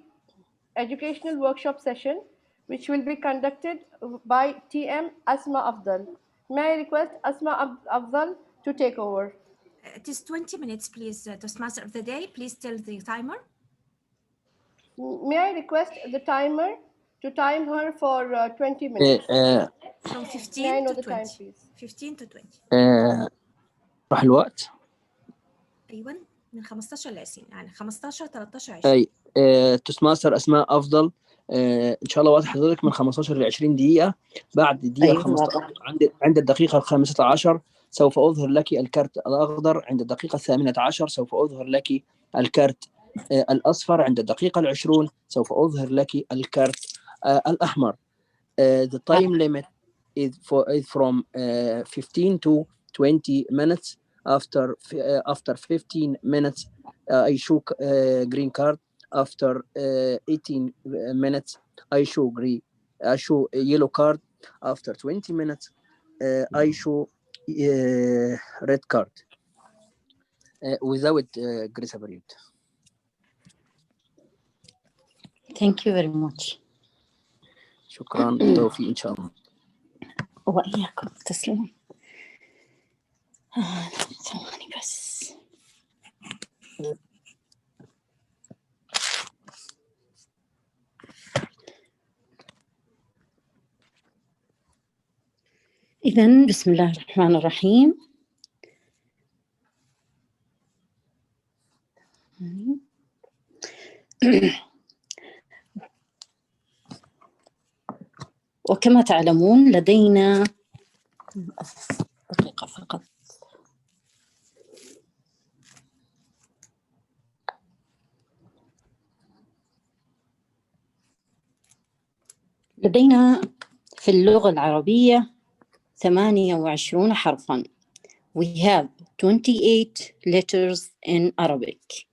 Speaker 4: educational workshop session, which will be conducted by TM Asmaa Afdal. May I request Asmaa Afdal to take over?
Speaker 6: It is 20 minutes, please, Toastmaster of the day. Please tell the timer.
Speaker 4: May I request the timer to time her for 20 minutes?
Speaker 6: From
Speaker 4: May I
Speaker 6: 15
Speaker 4: know
Speaker 6: to
Speaker 4: the
Speaker 6: 20.
Speaker 4: time, please?
Speaker 6: 15 to 20.
Speaker 3: راح الوقت.
Speaker 6: ايوه من 15 ل 20 يعني 15 13 20.
Speaker 3: اي توستماستر اسماء افضل. ان شاء الله وقت حضرتك من 15 ل 20 دقيقه. بعد الدقيقه 15 عند الدقيقه 15 سوف اظهر لك الكارت الاخضر. عند الدقيقه 18 سوف اظهر لك الكارت الاصفر. عند الدقيقه 20 سوف اظهر لك الكارت الاحمر. The time limit is from 15 to 20 minutes. After 15 minutes, I show green card. After 18 minutes, I show yellow card. After 20 minutes, I show red card without grace period.
Speaker 8: Thank you very much.
Speaker 3: شكرا بالتوفيق إن شاء الله.
Speaker 8: وإياكم تسلمون. ثواني بس. إذن بسم الله الرحمن الرحيم. وكما تعلمون لدينا دقيقة فقط. لدينا في اللغة العربية 28 حرفاً. We have 28 letters in Arabic.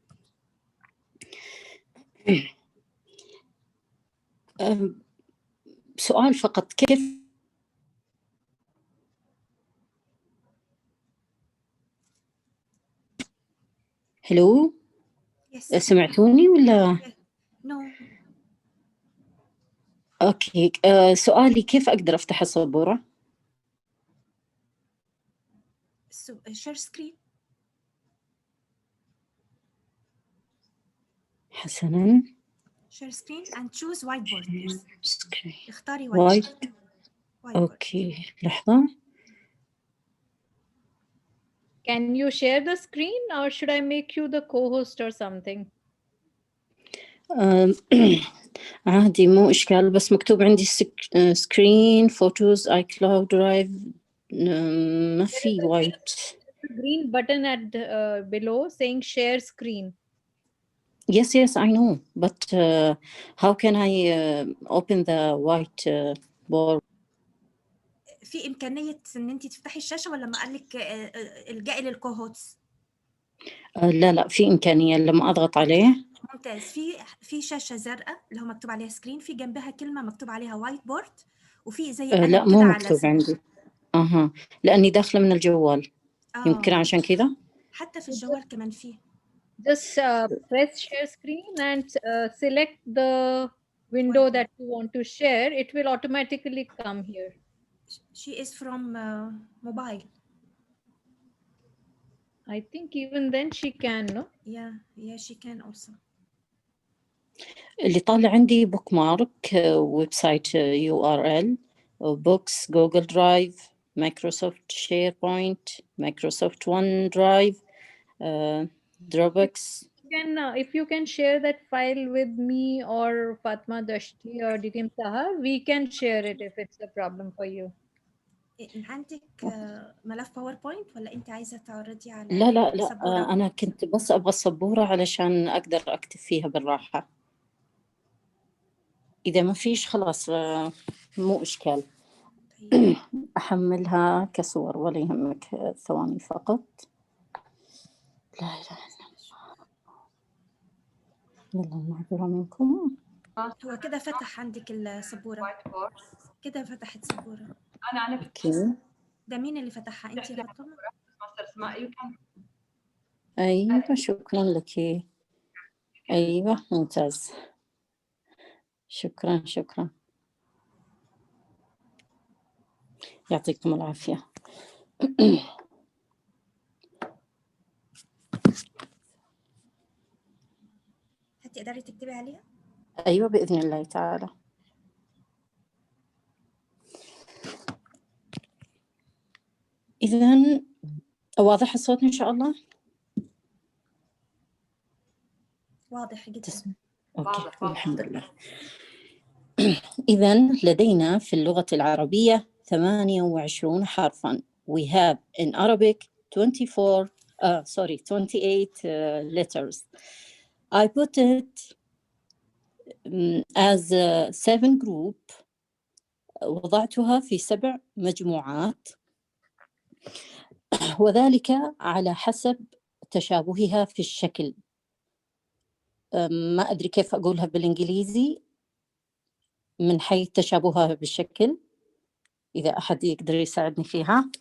Speaker 8: سؤال فقط، كيف هلو
Speaker 6: Yes.
Speaker 8: سمعتوني ولا؟
Speaker 6: No.
Speaker 8: اوكي. سؤالي كيف اقدر افتح السبورة؟
Speaker 6: So share screen.
Speaker 8: حسناً.
Speaker 6: Share screen and choose whiteboard please. اختاري
Speaker 8: وايد.
Speaker 6: whiteboard.
Speaker 8: اوكي لحظة.
Speaker 5: Can you share the screen or should I make you the co-host or something?
Speaker 8: عادي مو إشكال، بس مكتوب عندي سكرين فوتوز اي كلاود درايف ما في وايد.
Speaker 5: Green button at below saying share screen.
Speaker 8: Yes, I know, but how can I open the white board?
Speaker 6: في إمكانية إن أنت تفتحي الشاشة ولا ما قالك الجائي للكوهوتس؟
Speaker 8: لا في إمكانية لما أضغط عليه.
Speaker 6: ممتاز. في شاشة زرقاء اللي هو مكتوب عليها سكرين، في جنبها كلمة مكتوب عليها وايت بورد، وفي زي قلم
Speaker 8: لا
Speaker 6: كده
Speaker 8: مو
Speaker 6: على
Speaker 8: مكتوب عندي. لأني داخلة من الجوال. يمكن عشان كذا.
Speaker 6: حتى في الجوال كمان فيه.
Speaker 5: Just press share screen and select the window that you want to share. It will automatically come here.
Speaker 6: She is from mobile.
Speaker 5: I think even then she can, no?
Speaker 6: Yeah, she can also.
Speaker 8: اللي طالع عندي بوك مارك، ويب سايت URL، بوكس، جوجل درايف، مايكروسوفت شير بوينت، مايكروسوفت ون درايف، دروبوكس.
Speaker 5: If you can share that file with me or Fatma Dashti or Sahar, we can share it if it's a problem for you.
Speaker 6: عندك ملف باوربوينت ولا انت عايزه تعرضي على
Speaker 8: لا
Speaker 6: سبورة؟
Speaker 8: انا كنت بس ابغى السبوره علشان اقدر اكتب فيها بالراحه. اذا ما فيش خلاص مو اشكال.
Speaker 6: طيب.
Speaker 8: احملها كصور ولا يهمك، ثواني فقط. لا اله الا الله، المعذره منكم.
Speaker 6: هو كده فتح عندك السبوره، كده فتحت سبوره.
Speaker 1: انا
Speaker 8: اوكي.
Speaker 6: ده مين اللي فتحها؟ انت يا فاطمه؟
Speaker 8: ايوه شكرا لك. ايوه ممتاز، شكرا يعطيكم العافيه.
Speaker 6: هتقدري تكتبي عليها؟
Speaker 8: ايوه باذن الله تعالى. اذا واضح الصوت ان شاء الله؟
Speaker 6: واضح جدا.
Speaker 8: اوكي الحمد لله. إذا لدينا في اللغة العربية 28 حرفاً. We have in Arabic 28 letters. I put it as a 7 group. وضعتها في 7 مجموعات، وذلك على حسب تشابهها في الشكل. ما أدري كيف أقولها بالإنجليزي، من حيث تشابهها بالشكل، إذا أحد يقدر يساعدني فيها.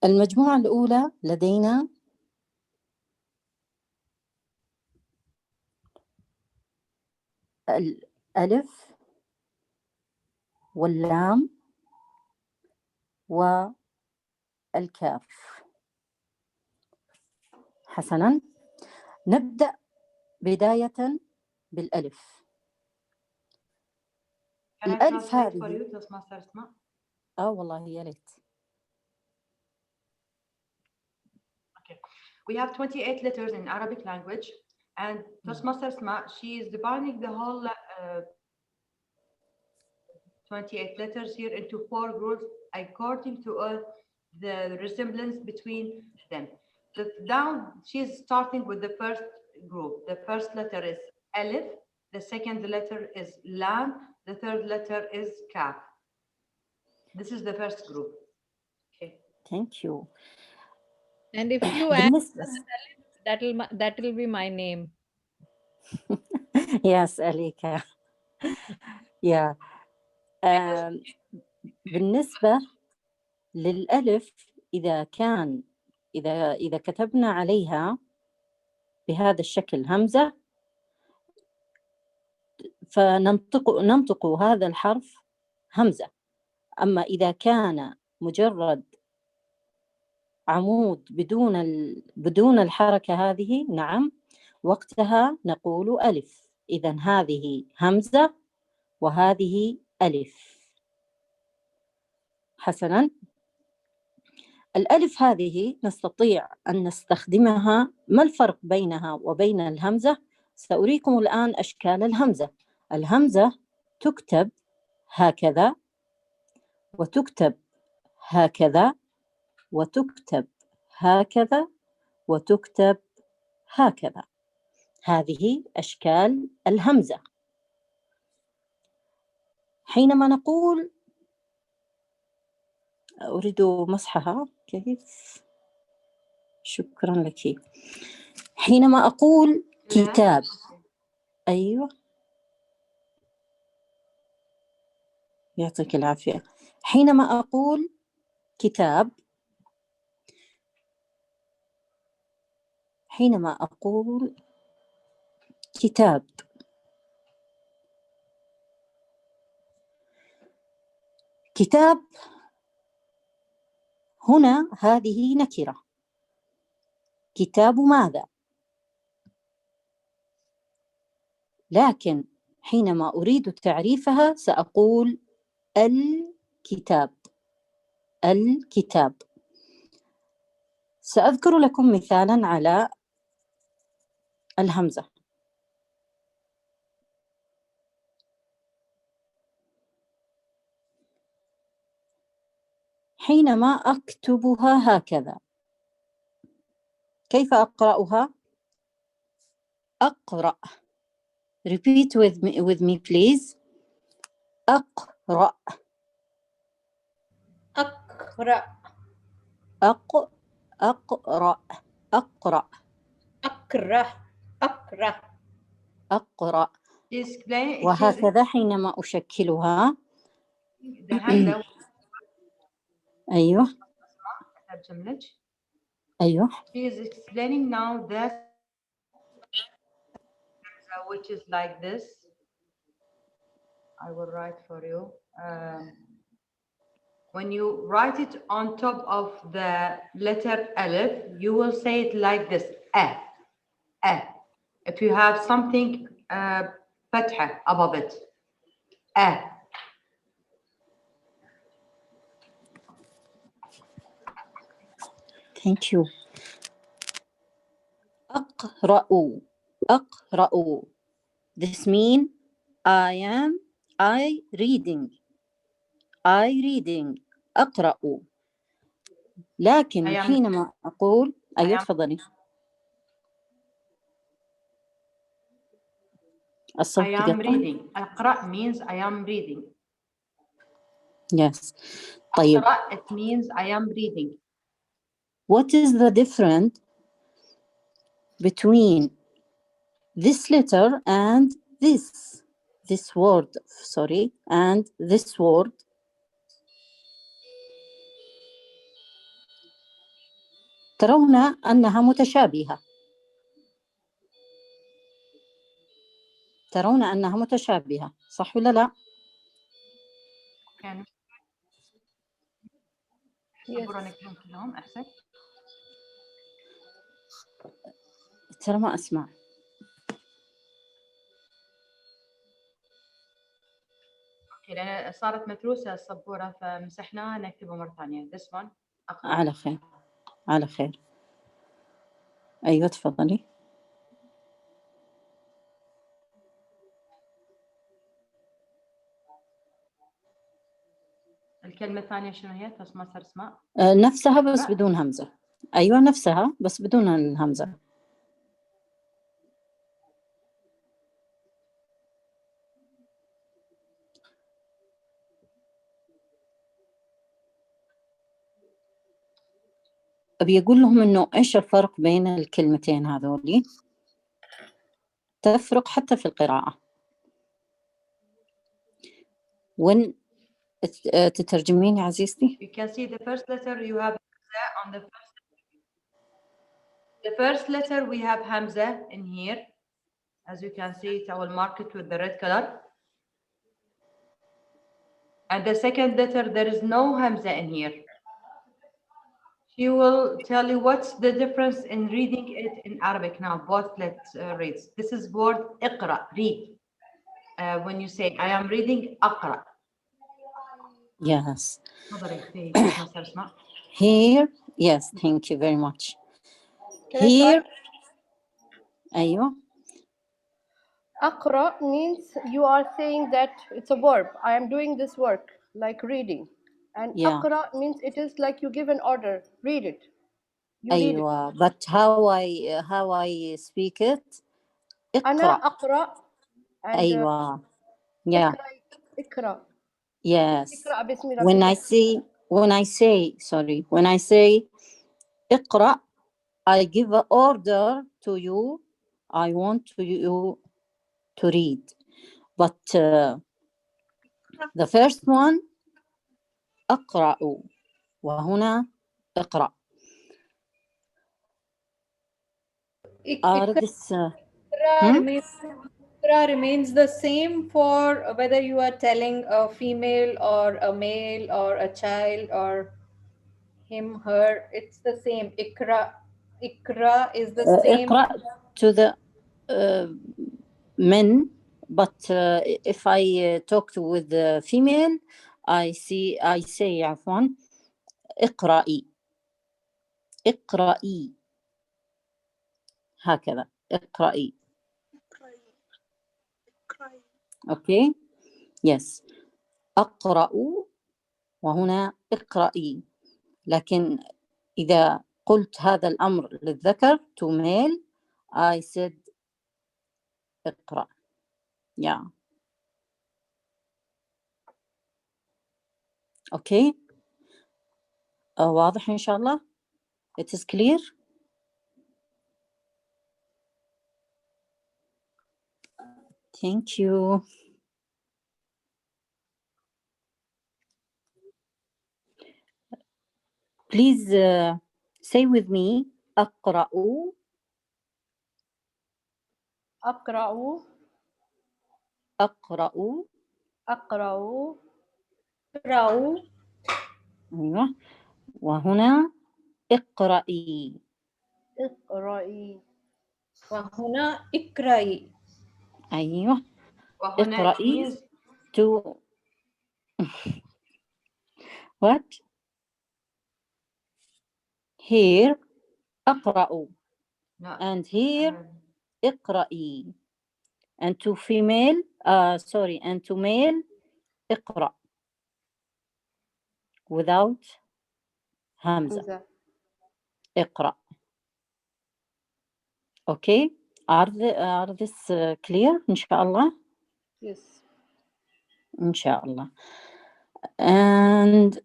Speaker 8: المجموعة الأولى لدينا الألف واللام والكاف. حسناً، نبدأ بداية بالألف. الألف هذه والله يا ليت.
Speaker 1: Okay. We have 28 letters in Arabic language, And Toastmasters, she is dividing the whole 28 letters here into 4 groups according to the resemblance between them. Now she's starting with the first group. The first letter is Alif, the second letter is Lam, the third letter is Kaf. This is the first group. Okay.
Speaker 8: Thank you.
Speaker 5: And if you add that'll be my name.
Speaker 8: Yes, Alika. Yeah. بالنسبة للألف إذا كتبنا عليها بهذا الشكل همزة فننطق هذا الحرف همزة. أما إذا كان مجرد عمود بدون الحركة هذه، نعم، وقتها نقول ألف. إذن هذه همزة وهذه ألف. حسناً. الألف هذه نستطيع أن نستخدمها. ما الفرق بينها وبين الهمزة؟ سأريكم الآن أشكال الهمزة. الهمزة تكتب هكذا، وتكتب هكذا، وتكتب هكذا، وتكتب هكذا. هذه أشكال الهمزة. حينما نقول أريد مسحها كيف؟ شكرا لك. حينما أقول كتاب، أيوة يعطيك العافية. حينما أقول كتاب، حينما أقول كتاب، كتاب هنا هذه نكرة. كتاب ماذا؟ لكن حينما أريد تعريفها سأقول الكتاب. الكتاب. سأذكر لكم مثالاً على الهمزة. حينما أكتبها هكذا كيف أقرأها؟ أقرأ. Repeat with me please. أقرأ.
Speaker 5: أقرأ.
Speaker 8: أقرأ. أقرأ.
Speaker 5: أقرأ. أقرأ.
Speaker 8: أقرأ. وهكذا حينما أشكلها. أيوه. أيوه.
Speaker 1: She is explaining now that which is like this. I will write for you. When you write it on top of the letter Alif, you will say it like this. If you have something fatha above it.
Speaker 8: Thank you. أقرأ. أقرأ. This means I reading. أقرأ. لكن حينما أقول أيوة تفضلي.
Speaker 1: I am reading. أقرأ means I am reading.
Speaker 8: Yes. طيب.
Speaker 1: أقرأ it means I am reading.
Speaker 8: What is the difference between this letter and this word, sorry, and this word? ترون أنها متشابهة. ترون أنها متشابهة، صح ولا لا؟ ترى ما أسمع.
Speaker 1: لأن صارت متروسة السبورة فمسحناها نكتبها مرة ثانية. This one.
Speaker 8: على خير. على خير. أيوة تفضلي.
Speaker 1: الكلمة الثانية شنو هي؟ توستماستر أسماء؟
Speaker 8: نفسها بس بدون همزة. أيوة نفسها بس بدون الهمزة. أبي أقول لهم إنه إيش الفرق بين الكلمتين هذولي؟ تفرق حتى في القراءة. وين تترجمين يا عزيزتي؟
Speaker 1: You can see the first letter you have Hamza on the first letter we have Hamza in here. As you can see it, I will mark it with the red color. And the second letter, there is no Hamza in here. She will tell you what's the difference in reading it in Arabic now, both let's read. This is word اقرأ, read. When you say, I am reading, أقرأ.
Speaker 8: Yes.
Speaker 1: تفضلي.
Speaker 8: Here, yes, thank you very much.
Speaker 4: Can I
Speaker 8: Here,
Speaker 4: start?
Speaker 8: أيوة.
Speaker 4: Aqra means you are saying that it's a verb. I am doing this work, like reading. And
Speaker 8: Yeah.
Speaker 4: Aqra means it is like you give an order. Read it. You read it.
Speaker 8: أيوة. But how I speak it?
Speaker 4: Ana
Speaker 8: اقرأ.
Speaker 4: Aqra and
Speaker 8: أيوة. Yeah.
Speaker 4: Ikra.
Speaker 8: Yes.
Speaker 4: Ikra bismi
Speaker 8: When I say اقرأ, I give an order to you. I want you to read. But the first one أقرأ وهنا اقرأ. Are this
Speaker 5: remains the same for whether you are telling a female or a male or a child or him, her. It's the same. Ikra is the same.
Speaker 8: اقرأ to the men, but if I talk with the female, I say عفوا اقرأي هكذا اقرأي. Okay. Yes. أقرأ وهنا اقرأي. لكن إذا قلت هذا الأمر للذكر to male, I said اقرأ. Yeah. Okay. واضح إن شاء الله. It is clear. Thank you. Please say with me أقرأ.
Speaker 4: أقرأ.
Speaker 8: أقرأ.
Speaker 4: أقرأ.
Speaker 5: أقرأ.
Speaker 8: أيوة. وهنا اقرأي.
Speaker 4: اقرأي.
Speaker 5: وهنا اقرأي.
Speaker 8: أيوة.
Speaker 1: وهنا
Speaker 8: اقرأي to what? Here أقرأ.
Speaker 1: No.
Speaker 8: And here اقرأي. And to female, and to male اقرأ without همزة. اقرأ. Okay. Are this clear إن شاء الله?
Speaker 4: Yes.
Speaker 8: إن شاء الله. And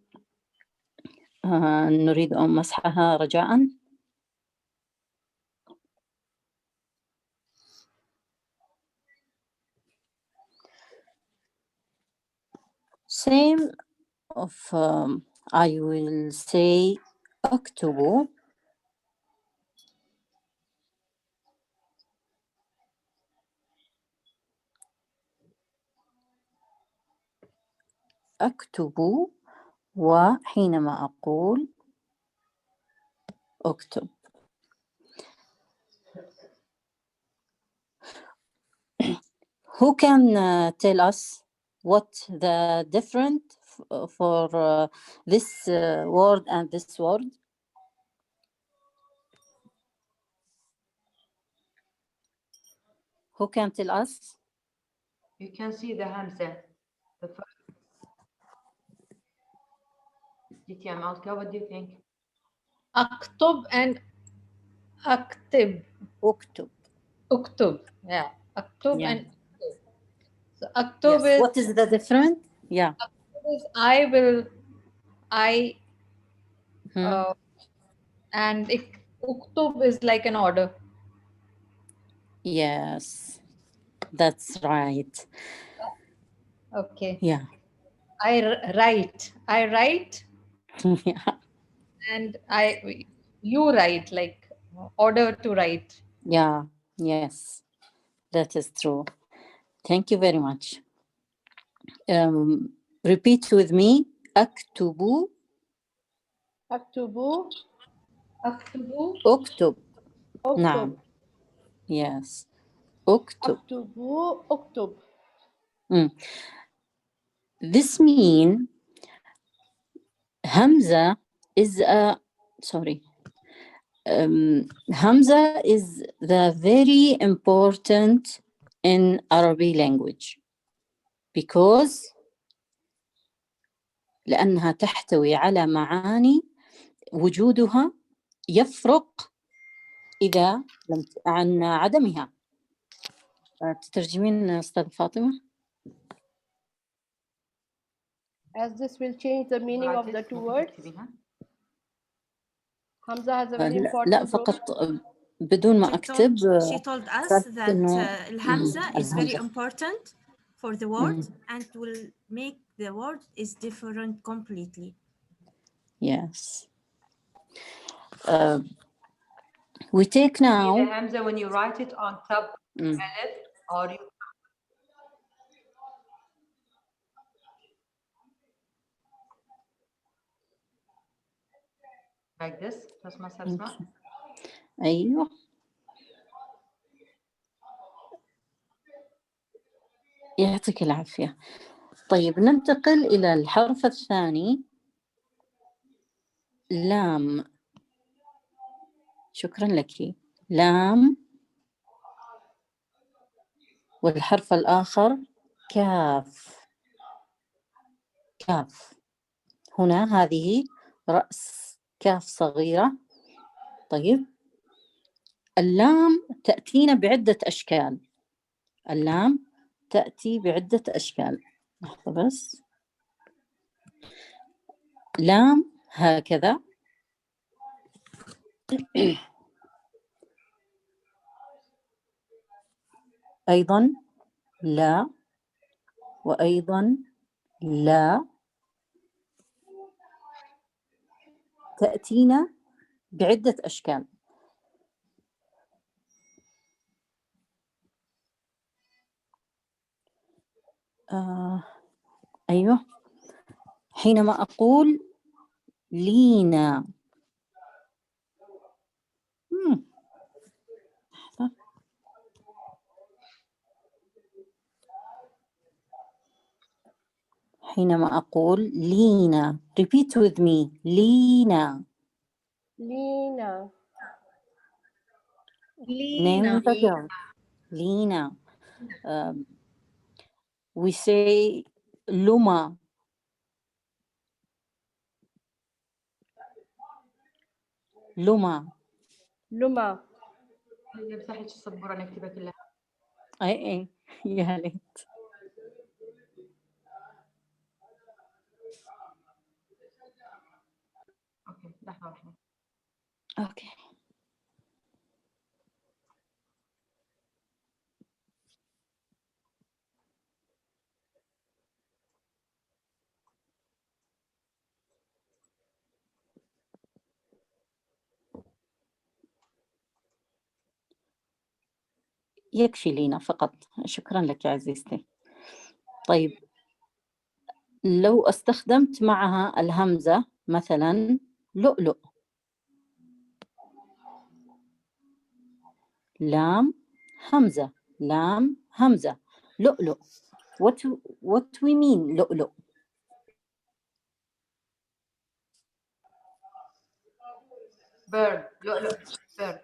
Speaker 8: نريد أن مسحها رجاءً. Same of I will say أكتب. أكتب وحينما أقول أكتب. Who can tell us what the difference for this word and this word? Who can tell us?
Speaker 1: You can see the Hamza. DTM Alka, what do you think?
Speaker 5: Aktub and aktib.
Speaker 8: أكتب.
Speaker 5: Uktub. Yeah. Aktub
Speaker 8: Yeah.
Speaker 5: and aktub. So aktub
Speaker 8: Yes.
Speaker 5: is,
Speaker 8: What is the difference? Yeah.
Speaker 5: I will, I,
Speaker 8: Hmm.
Speaker 5: and uktub is like an order.
Speaker 8: Yes, that's right.
Speaker 5: Okay.
Speaker 8: Yeah.
Speaker 5: I write. I write
Speaker 8: Yeah.
Speaker 5: and you write, like order to write.
Speaker 8: Yeah. Yes, that is true. Thank you very much. Repeat with me. أكتب.
Speaker 4: أكتب.
Speaker 5: أكتب.
Speaker 8: أكتب.
Speaker 4: أكتب.
Speaker 8: نعم. Yes. أكتب.
Speaker 4: أكتب. أكتب.
Speaker 8: This means Hamza is a, sorry. Hamza is the very important in Arabic language because لأنها تحتوي على معاني وجودها يفرق إذا عن عدمها. تترجمين أستاذ فاطمة؟
Speaker 4: As this will change the meaning of the two words. Hamza has a very important
Speaker 8: لا
Speaker 4: role.
Speaker 8: فقط بدون ما أكتب.
Speaker 6: She told us that Hamza is very important for the word and will make the word is different completely.
Speaker 8: Yes. We take now.
Speaker 1: The Hamza when you write it on top alif or you. Like this, Toastmasters Asmaa.
Speaker 8: أيوه. يعطيك العافية. طيب ننتقل إلى الحرف الثاني. لام. شكرا لك. لام. والحرف الآخر كاف. كاف. هنا هذه رأس كاف صغيرة. طيب اللام تأتينا بعدة أشكال. اللام تأتي بعدة أشكال. لحظة بس. لام هكذا. أيضا لا، وأيضا لا. تأتينا بعدة أشكال. أيوه. حينما أقول لينا. حينما أقول لينا. Repeat with me. لينا.
Speaker 4: Lina.
Speaker 8: Name of the girl. Lina. We say Luma. لما.
Speaker 4: لما.
Speaker 1: مساحة السبورة نكتبها كلها.
Speaker 8: أي يا ليت.
Speaker 1: أوكي لحظة واحدة.
Speaker 8: أوكي. يكفي لينا فقط. شكرا لك يا عزيزتي. طيب لو استخدمت معها الهمزة مثلا لؤلؤ. لام همزة. لام همزة. لؤلؤ. What we mean لؤلؤ.
Speaker 1: bird. لؤلؤ. bird.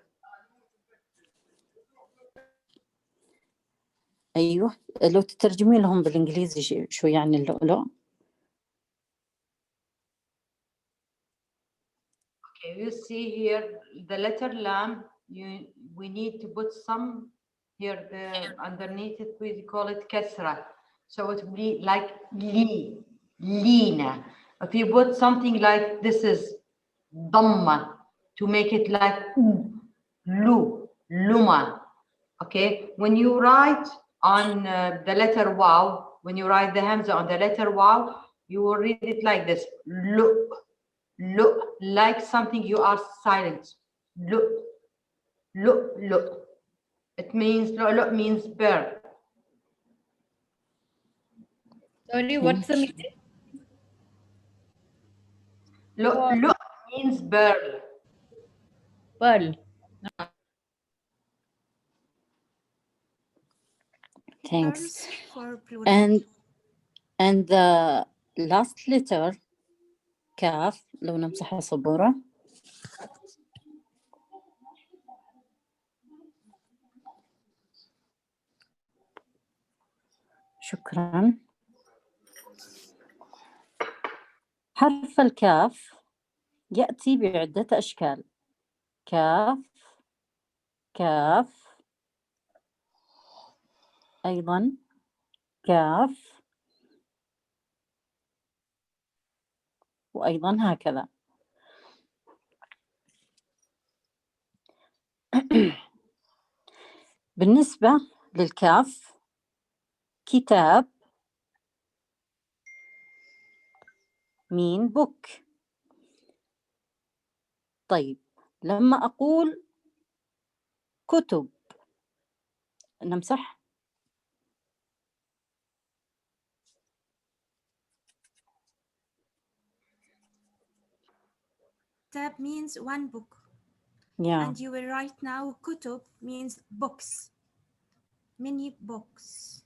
Speaker 8: أيوه. لو تترجمين لهم بالإنجليزي شو يعني اللؤلؤ.
Speaker 1: you see here the letter lam, we need to put some here underneath it. We call it kasra, so it will be like lina. If you put something like this is damma, to make it like luma. Okay, when you write on the letter wow, when you write the hamza on the letter wow, you will read it like this. Look, like something you are silent. Look. It means look means bird.
Speaker 5: Sorry, what's the meaning?
Speaker 1: Look means bird.
Speaker 5: Pearl.
Speaker 8: Thanks.
Speaker 6: Pearls for plural.
Speaker 8: And the last letter كاف لو نمسح السبورة. شكرا. حرف الكاف يأتي بعدة أشكال. كاف أيضا كاف وأيضا هكذا. بالنسبة للكاف كتاب mean book. طيب لما أقول كتب نمسح.
Speaker 6: Tab means one book.
Speaker 8: Yeah.
Speaker 6: And you will write now kutub means books. Many books.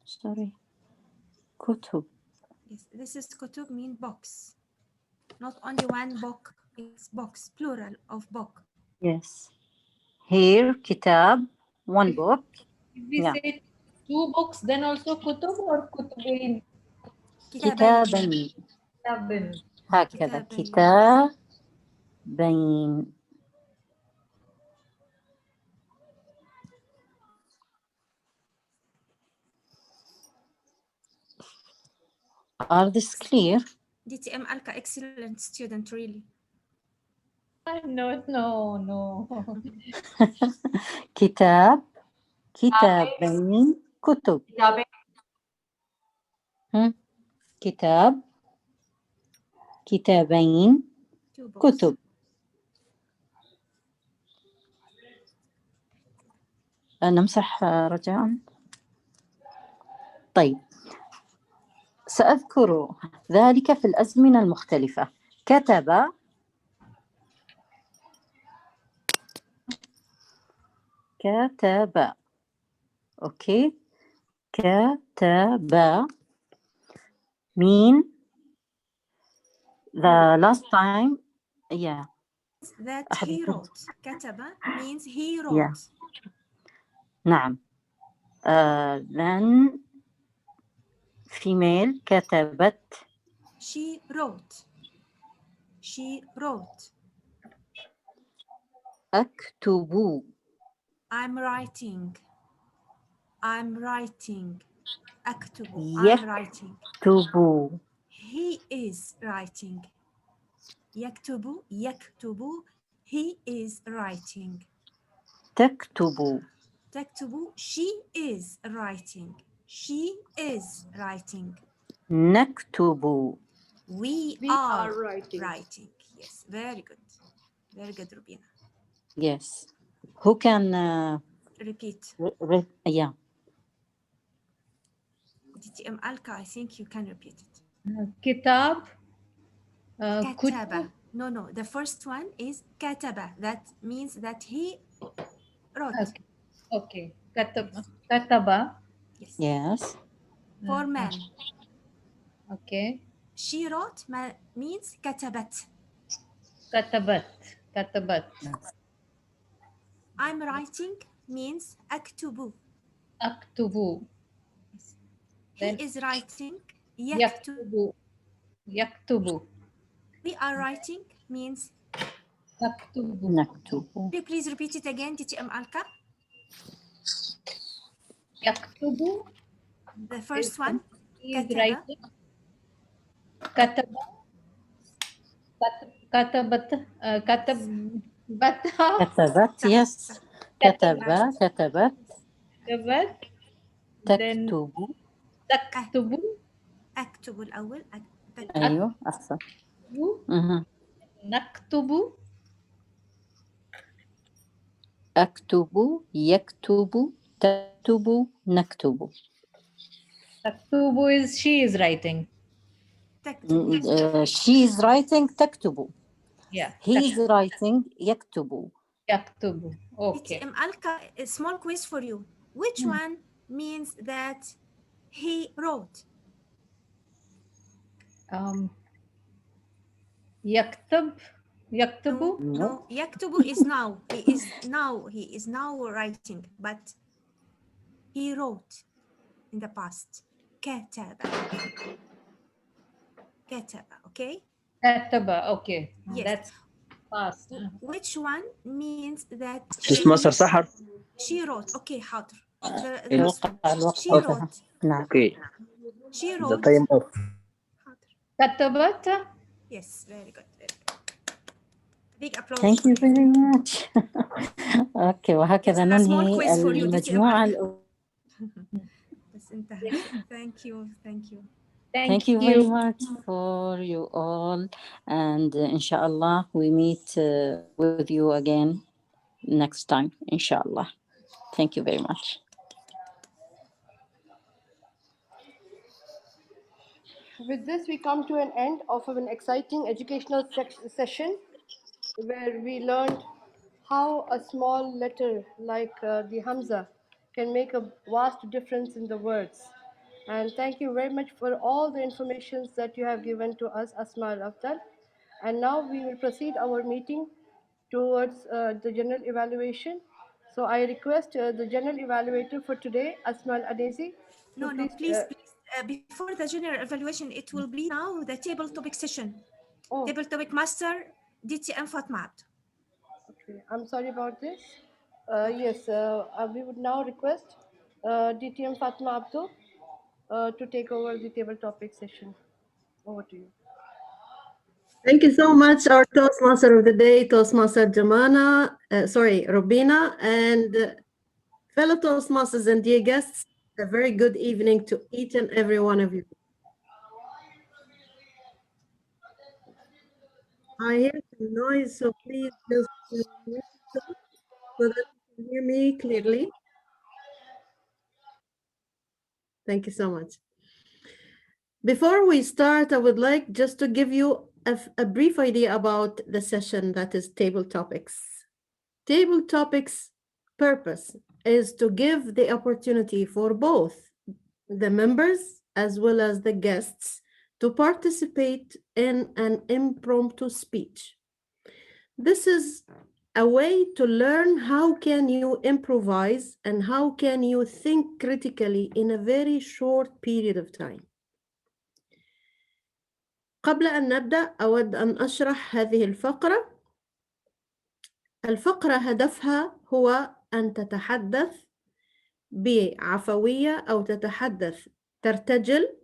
Speaker 8: Sorry. كتب.
Speaker 6: Yes, this is kutub mean box. Not only one book, it's box, plural of book.
Speaker 8: Yes. Here كتاب one book.
Speaker 5: If we
Speaker 8: Yeah.
Speaker 5: say two books, then also kutub or kutubain?
Speaker 8: كتابين.
Speaker 5: Kitabin.
Speaker 8: هكذا
Speaker 6: كتابين.
Speaker 8: كتابين. Are this clear?
Speaker 6: DTM Alka, excellent student, really.
Speaker 5: No.
Speaker 8: كتابين كتب. كتابين كتب. نمسح رجاء. طيب سأذكر ذلك في الأزمنة المختلفة. كتب أوكي. كتب mean the last time. Yeah.
Speaker 6: That he wrote. كتب means he wrote.
Speaker 8: Yeah. نعم. Then female كتبت.
Speaker 6: She wrote.
Speaker 8: أكتب.
Speaker 6: I'm writing. أكتب. I'm writing.
Speaker 8: يكتب.
Speaker 6: He is writing. يكتب. He is writing.
Speaker 8: تكتب.
Speaker 6: She is writing.
Speaker 8: نكتب.
Speaker 6: We are writing. Yes, very good, Rubina.
Speaker 8: Yes. Who can
Speaker 6: repeat?
Speaker 8: Yeah.
Speaker 6: DTM Alka, I think you can repeat it.
Speaker 5: Kitab.
Speaker 6: Kataba. No. The first one is kataba. That means that he wrote.
Speaker 5: Okay. Kataba.
Speaker 8: Yes.
Speaker 6: For man.
Speaker 5: Okay.
Speaker 6: She wrote means katabat.
Speaker 5: Katabat.
Speaker 6: I'm writing means aktubu. Yes. He is writing yaktubu.
Speaker 5: Yaktubu.
Speaker 6: We are writing means.
Speaker 8: نكتب.
Speaker 6: Please repeat it again, TTM Alka.
Speaker 5: يكتب
Speaker 6: The first one.
Speaker 5: is
Speaker 6: كتب.
Speaker 5: writing. كتب كتبت كتبتها
Speaker 8: كتبت.
Speaker 6: صح،
Speaker 8: Yes.
Speaker 6: صح.
Speaker 8: كتب.
Speaker 6: Right.
Speaker 8: كتبت.
Speaker 5: كتبت then
Speaker 8: تكتب.
Speaker 5: تكتب
Speaker 6: أكتب الأول.
Speaker 8: أيوه أحسن. مهم.
Speaker 5: نكتب
Speaker 8: أكتب. يكتب. تكتب. نكتب.
Speaker 5: تكتب is she is writing.
Speaker 6: تكتب.
Speaker 8: She is writing. تكتب.
Speaker 5: Yeah.
Speaker 8: He is writing. يكتب.
Speaker 5: يكتب. Okay.
Speaker 6: TTM Alka, a small quiz for you. Which one means that he wrote?
Speaker 5: يكتب يكتب
Speaker 6: No. يكتب is now. He is now writing, but he wrote in the past. كتب. كتب. Okay.
Speaker 5: كتب. Okay.
Speaker 6: Yes.
Speaker 5: That's fast.
Speaker 6: Which one means that
Speaker 3: Toastmaster Sahar.
Speaker 6: she wrote? Okay, حاضر. The
Speaker 3: Yes.
Speaker 6: last one. She
Speaker 8: الوقت.
Speaker 6: wrote.
Speaker 8: نعم.
Speaker 3: Okay.
Speaker 6: She
Speaker 3: The
Speaker 6: wrote.
Speaker 3: time off.
Speaker 6: حاضر.
Speaker 5: كتبت.
Speaker 6: Yes, very good. Very good. Big applause.
Speaker 8: Thank you very much. Okay, وهكذا
Speaker 6: Yes, a small
Speaker 8: ننهي
Speaker 6: quiz for you,
Speaker 8: المجموعة
Speaker 6: بس انتهى. Thank you. Thank you.
Speaker 8: Thank you very much for you all, and inshallah we meet with you again next time, inshallah. Thank you very much.
Speaker 4: With this, we come to an end of an exciting educational session where we learned how a small letter like the Hamza can make a vast difference in the words. And thank you very much for all the information that you have given to us, Asmaa Al-Afdal. And now we will proceed our meeting towards the general evaluation. So I request the general evaluator for today, Asmaa Al-Enzi.
Speaker 6: No, please. Before the general evaluation, it will be now the table topic session.
Speaker 4: Oh.
Speaker 6: Table topic master, DTM Fatma Abdo.
Speaker 4: Okay, I'm sorry about this. Yes, we would now request DTM Fatma Abdo to take over the table topic session. Over to you.
Speaker 9: Thank you so much, our Toastmaster of the day, Toastmaster Rubina, and fellow Toastmasters and dear guests, a very good evening to each and every one of you. I hear some noise, so please just mute yourself so that you can hear me clearly. Thank you so much. Before we start, I would like just to give you a brief idea about the session that is table topics. Table topics purpose is to give the opportunity for both the members as well as the guests to participate in an impromptu speech. This is a way to learn how can you improvise and how can you think critically in a very short period of time. قبل أن نبدأ أود أن أشرح هذه الفقرة. الفقرة هدفها هو أن تتحدث بعفوية أو ترتجل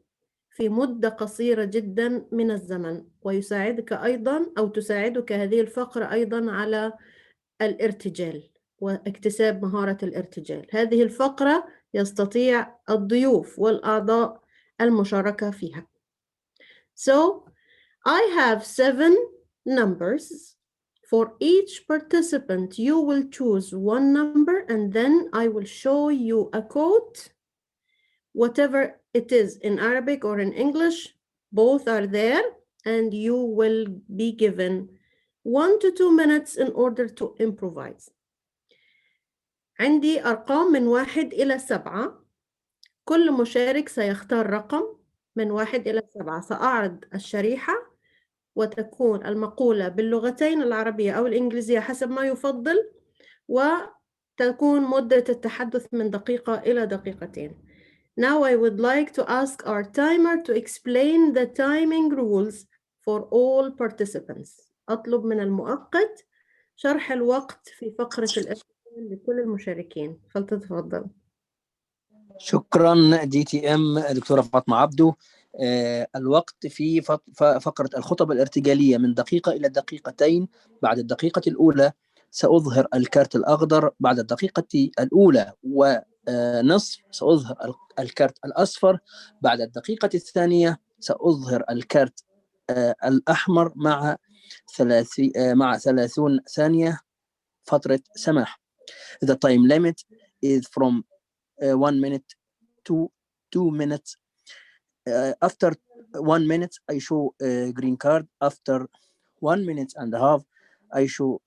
Speaker 9: في مدة قصيرة جدا من الزمن، ويساعدك أيضا أو تساعدك هذه الفقرة أيضا على الارتجال واكتساب مهارة الارتجال. هذه الفقرة يستطيع الضيوف والأعضاء المشاركة فيها. So I have 7 numbers. For each participant, you will choose one number and then I will show you a quote, whatever it is in Arabic or in English, both are there, and you will be given 1 to 2 minutes in order to improvise. عندي أرقام من 1 إلى 7. كل مشارك سيختار رقم من 1 إلى 7. سأعرض الشريحة وتكون المقولة باللغتين العربية أو الإنجليزية حسب ما يفضل، وتكون مدة التحدث من دقيقة إلى دقيقتين. Now I would like to ask our timer to explain the timing rules for all participants. أطلب من المؤقت شرح الوقت في فقرة الأسئلة لكل المشاركين، فلتتفضل.
Speaker 3: شكرا دي تي ام دكتورة فاطمة عبدو. الوقت في فقرة الخطب الارتجالية من دقيقة إلى دقيقتين. بعد الدقيقة الأولى سأظهر الكارت الأخضر، بعد الدقيقة الأولى ونصف سأظهر الكارت الأصفر، بعد الدقيقة الثانية سأظهر الكارت الأحمر مع 30 ثانية فترة سماح. The time limit is from 1 minute to 2 minutes. After 1 minute, I show green card. After 1 minute and a half, I show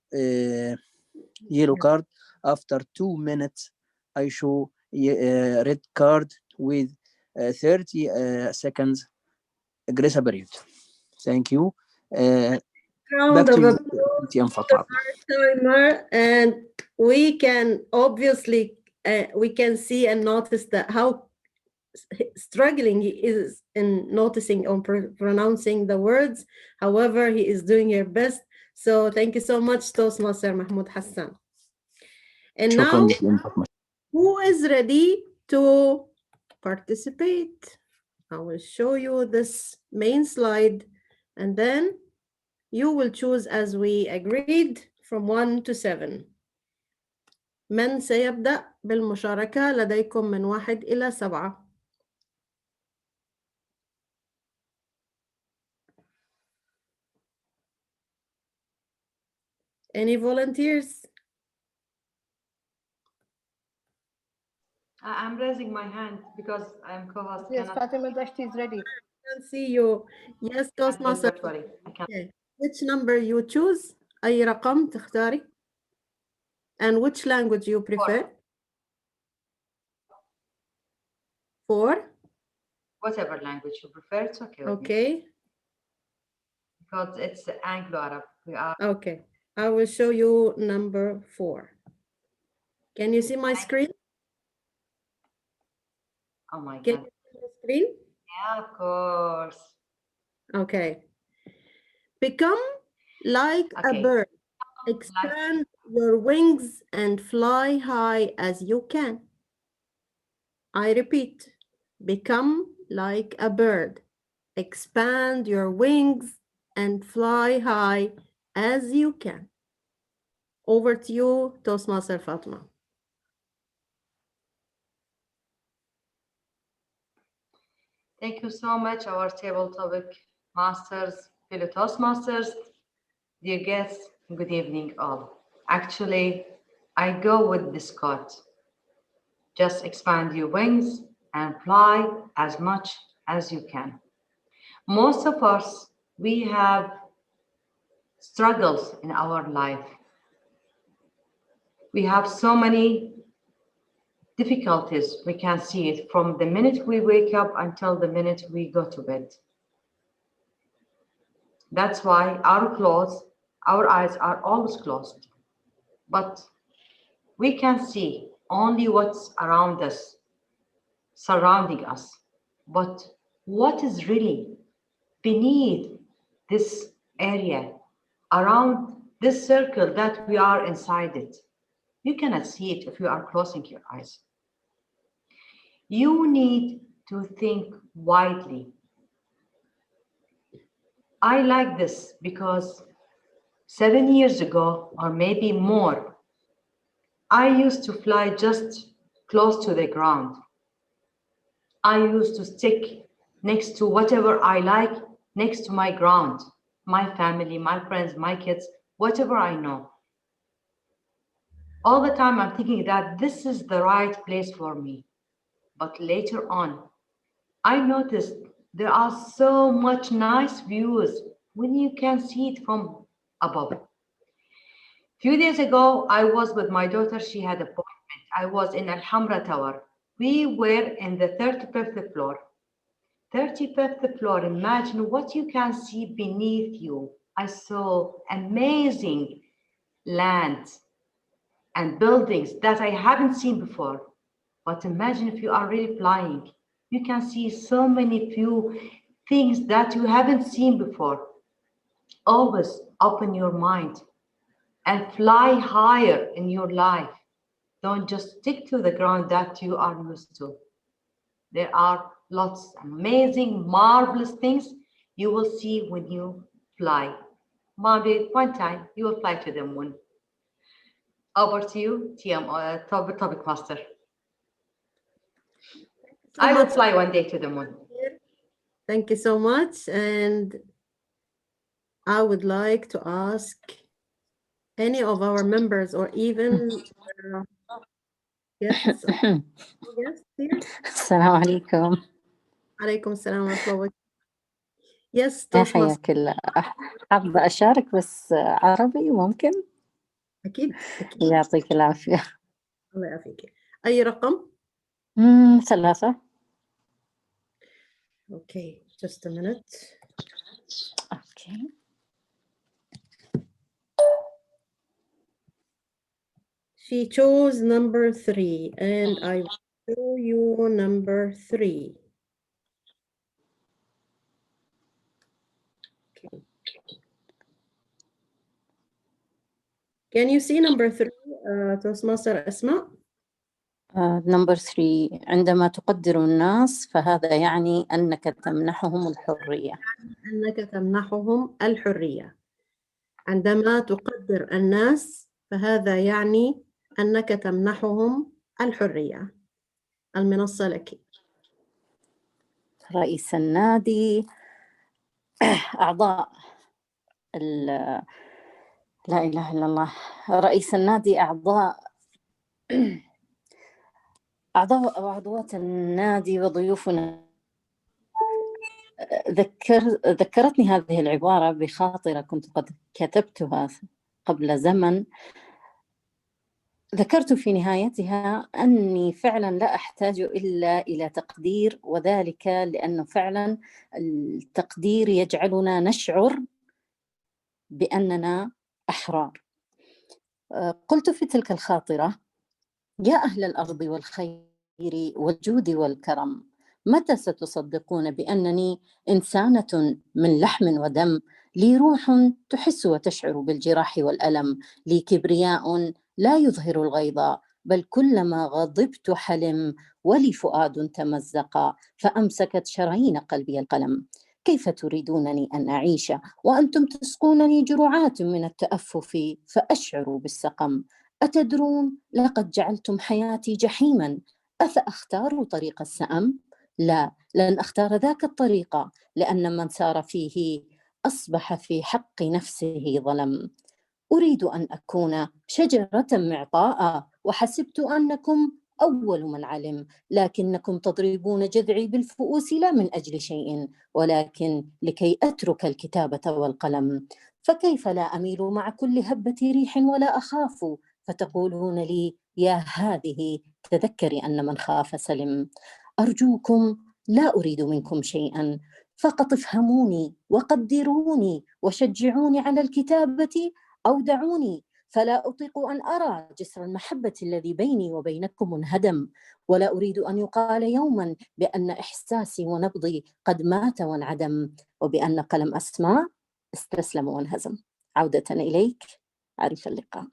Speaker 3: yellow card. After 2 minutes, I show red card with 30 seconds grace period. Thank you. Back to you, TM Fatma.
Speaker 9: Timer, and we can obviously we can see and notice that how struggling he is in noticing on pronouncing the words. However, he is doing your best. So thank you so much, Toastmaster Mahmoud Hassan. And now, who is ready to participate? I will show you this main slide, and then you will choose as we agreed from 1 to 7. من سيبدأ بالمشاركة لديكم من 1 إلى 7؟ Any volunteers?
Speaker 1: I'm raising my hand because I'm co-host.
Speaker 4: Yes, Fatma Dashti is ready.
Speaker 9: I can see you. Yes, Toastmaster.
Speaker 1: Don't worry, I can.
Speaker 9: Okay. Which number you choose? أي رقم تختاري? And which language you prefer? 4?
Speaker 1: Whatever language you prefer, it's okay with me.
Speaker 9: Okay.
Speaker 1: Because it's Anglo-Arab. We are.
Speaker 9: Okay. I will show you number 4. Can you see my screen?
Speaker 1: Oh my
Speaker 9: Can
Speaker 1: God.
Speaker 9: you see the screen?
Speaker 1: Yeah, of course.
Speaker 9: Okay. Become like a bird. Expand your wings and fly high as you can. I repeat, become like a bird. Expand your wings and fly high as you can. Over to you, Toastmaster Fatma.
Speaker 1: Thank you so much, our table topic masters, fellow Toastmasters, dear guests, good evening all. Actually, I go with this quote. Just expand your wings and fly as much as you can. Most of us, we have struggles in our life. We have so many difficulties. We can see it from the minute we wake up until the minute we go to bed. That's why our eyes are always closed. But we can see only what's around us, surrounding us. But what is really beneath this area, around this circle that we are inside it? You cannot see it if you are closing your eyes. You need to think widely. I like this because 7 years ago, or maybe more, I used to fly just close to the ground. I used to stick next to whatever I like, next to my ground, my family, my friends, my kids, whatever I know. All the time I'm thinking that this is the right place for me. But later on, I noticed there are so much nice views when you can see it from above. A few days ago, I was with my daughter. She had an appointment. I was in Al-Hamra Tower. We were in the 35th floor. 35th floor, imagine what you can see beneath you. I saw amazing land and buildings that I haven't seen before. But imagine if you are really flying, you can see so many few things that you haven't seen before. Always open your mind and fly higher in your life. Don't just stick to the ground that you are used to. There are lots of amazing, marvelous things you will see when you fly. Maybe one time you will fly to the moon. Over to you, topic master. I will fly one day to the moon.
Speaker 9: Thank you so much. And I would like to ask any of our members or even guests. Yes, here.
Speaker 8: السلام عليكم.
Speaker 9: عليكم السلام ورحمة الله وبركاته. Yes,
Speaker 8: حياك الله. حابة أشارك بس عربي ممكن؟
Speaker 9: أكيد أكيد.
Speaker 8: يعطيك العافية.
Speaker 9: الله يعافيك. أي رقم؟
Speaker 8: 3.
Speaker 9: Okay, just a minute.
Speaker 8: Okay.
Speaker 9: She chose number 3, and I will show you number 3. Okay. Can you see number 3, Toastmaster Asmaa?
Speaker 8: Number 3 عندما تقدر الناس فهذا يعني أنك تمنحهم الحرية.
Speaker 9: أنك تمنحهم الحرية. عندما تقدر الناس فهذا يعني أنك تمنحهم الحرية. المنصة لك.
Speaker 8: رئيس النادي أعضاء لا إله إلا الله. رئيس النادي أعضاء وعضوات النادي وضيوفنا. ذكرتني هذه العبارة بخاطرة كنت قد كتبتها قبل زمن. ذكرت في نهايتها أني فعلا لا أحتاج إلا إلى تقدير، وذلك لأنه فعلا التقدير يجعلنا نشعر بأننا أحرار. قلت في تلك الخاطرة: يا أهل الأرض والخير والجود والكرم، متى ستصدقون بأنني إنسانة من لحم ودم، لي روح تحس وتشعر بالجراح والألم، لي كبرياء لا يظهر الغيظ، بل كلما غضبت حلم، ولي فؤاد تمزق فأمسكت شرايين قلبي القلم. كيف تريدونني أن أعيش وأنتم تسقونني جرعات من التأفف فأشعر بالسقم؟ أتدرون لقد جعلتم حياتي جحيما، أفأختار طريق السأم؟ لا، لن أختار ذاك الطريق، لأن من سار فيه أصبح في حق نفسه ظلم. أريد أن أكون شجرة معطاء، وحسبت أنكم أول من علم، لكنكم تضربون جذعي بالفؤوس لا من أجل شيء، ولكن لكي أترك الكتابة والقلم. فكيف لا أميل مع كل هبة ريح ولا أخاف، فتقولون لي: يا هذه تذكري أن من خاف سلم. أرجوكم لا أريد منكم شيئا، فقط افهموني وقدروني وشجعوني على الكتابة، أو دعوني، فلا أطيق أن أرى جسر المحبة الذي بيني وبينكم منهدم، ولا أريد أن يقال يوما بأن إحساسي ونبضي قد مات وانعدم، وبأن قلم أسماء استسلم وانهزم. عودة إليك عرف اللقاء.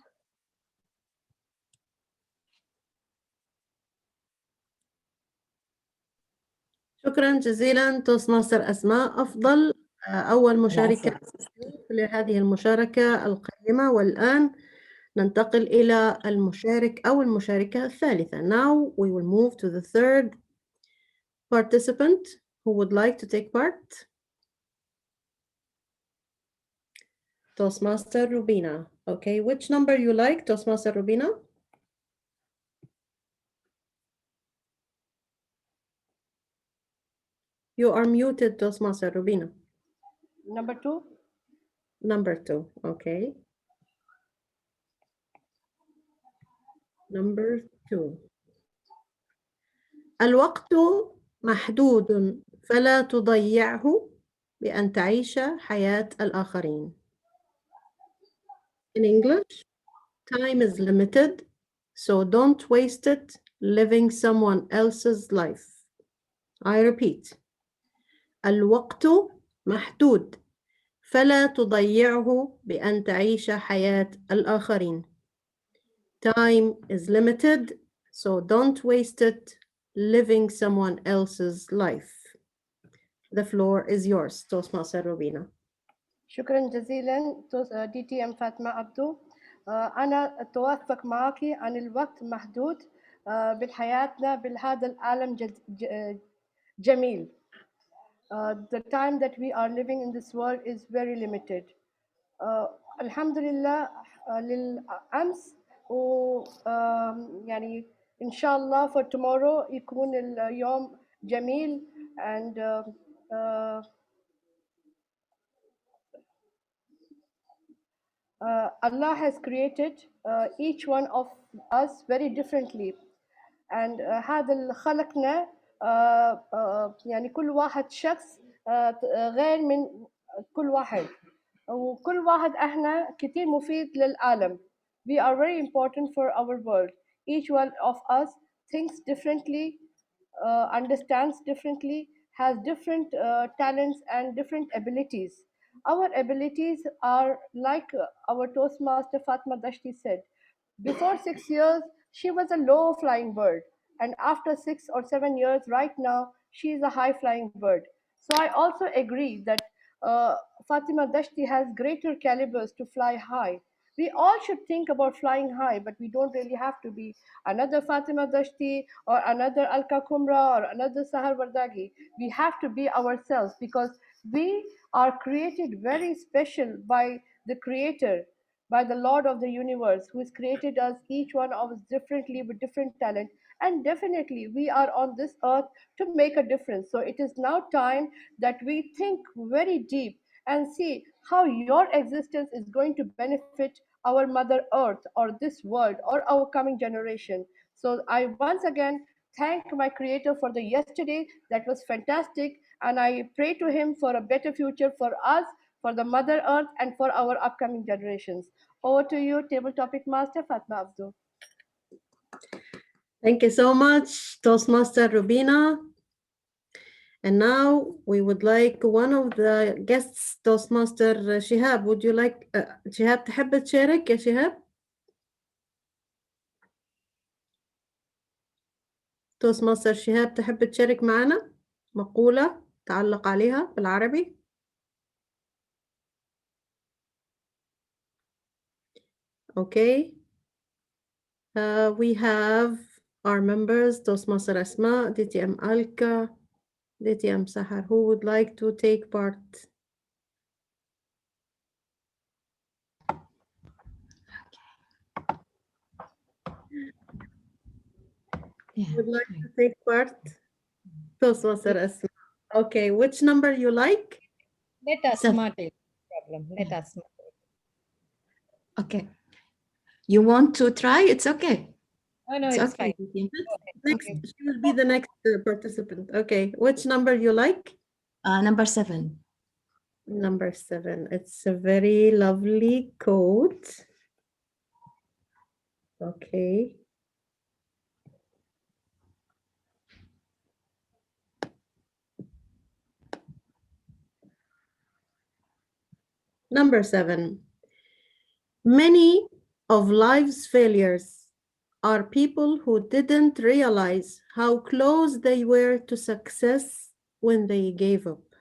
Speaker 9: شكرا جزيلا توستماستر أسماء. أفضل أول مشاركة لهذه المشاركة القيمة. والآن ننتقل إلى المشارك أو المشاركة الثالثة. Now we will move to the third participant who would like to take part. Toastmaster Rubina. Okay, which number you like, Toastmaster Rubina? You are muted, Toastmaster Rubina.
Speaker 4: Number 2.
Speaker 9: Number 2, okay. Number 2. الوقت محدود فلا تضيعه بأن تعيش حياة الآخرين. In English, time is limited, so don't waste it living someone else's life. I repeat, الوقت محدود فلا تضيعه بأن تعيش حياة الآخرين. Time is limited, so don't waste it living someone else's life. The floor is yours, Toastmaster Rubina.
Speaker 4: شكرا جزيلا دي تي ام فاطمة عبدو. أنا أتوافق معك عن الوقت محدود بالحياتنا بهذا العالم جميل. The time that we are living in this world is very limited. الحمد لله للأمس يعني إن شاء الله for tomorrow يكون اليوم جميل and Allah has created each one of us very differently and هذا اللي خلقنا يعني كل واحد شخص غير من كل واحد وكل واحد احنا كتير مفيد للعالم. We are very important for our world. Each one of us thinks differently, understands differently, has different talents and different abilities. Our abilities are like our Toastmaster Fatma Dashti said. Before 6 years, she was a low flying bird. And after 6 or 7 years, right now, she is a high flying bird. So I also agree that Fatima Dashti has greater calibers to fly high. We all should think about flying high, but we don't really have to be another Fatima Dashti or another Alka Kumra or another Sahar Alwardaji. We have to be ourselves because we are created very special by the Creator, by the Lord of the universe, who has created us, each one of us differently with different talent. And definitely, we are on this earth to make a difference. So it is now time that we think very deep and see how your existence is going to benefit our Mother Earth or this world or our coming generation. So I once again thank my Creator for the yesterday that was fantastic, and I pray to Him for a better future for us, for the Mother Earth, and for our upcoming generations. Over to you, Table Topic Master Fatma Abdo.
Speaker 9: Thank you so much, Toastmaster Rubina. And now we would like one of the guests, Toastmaster Shihab. Would you like شهاب تحب تشارك يا شهاب؟ Toastmaster شهاب تحب تشارك معنا مقولة تعلق عليها بالعربي؟ Okay. We have our members, Toastmaster Asmaa, DTM Alka, DTM Sahar. Who would like to take part?
Speaker 2: Yeah.
Speaker 9: Would like to take part? Toastmaster Asmaa. Okay, which number you like?
Speaker 5: Let us not take problem. Let us not.
Speaker 2: Okay. You want to try? It's okay.
Speaker 5: Oh, no,
Speaker 2: It's
Speaker 5: it's
Speaker 2: okay.
Speaker 5: fine.
Speaker 9: Next, she will be the next participant. Okay, which number you like?
Speaker 2: Number 7.
Speaker 9: Number 7. It's a very lovely quote. Okay. Number 7. Many of life's failures are people who didn't realize how close they were to success when they gave up.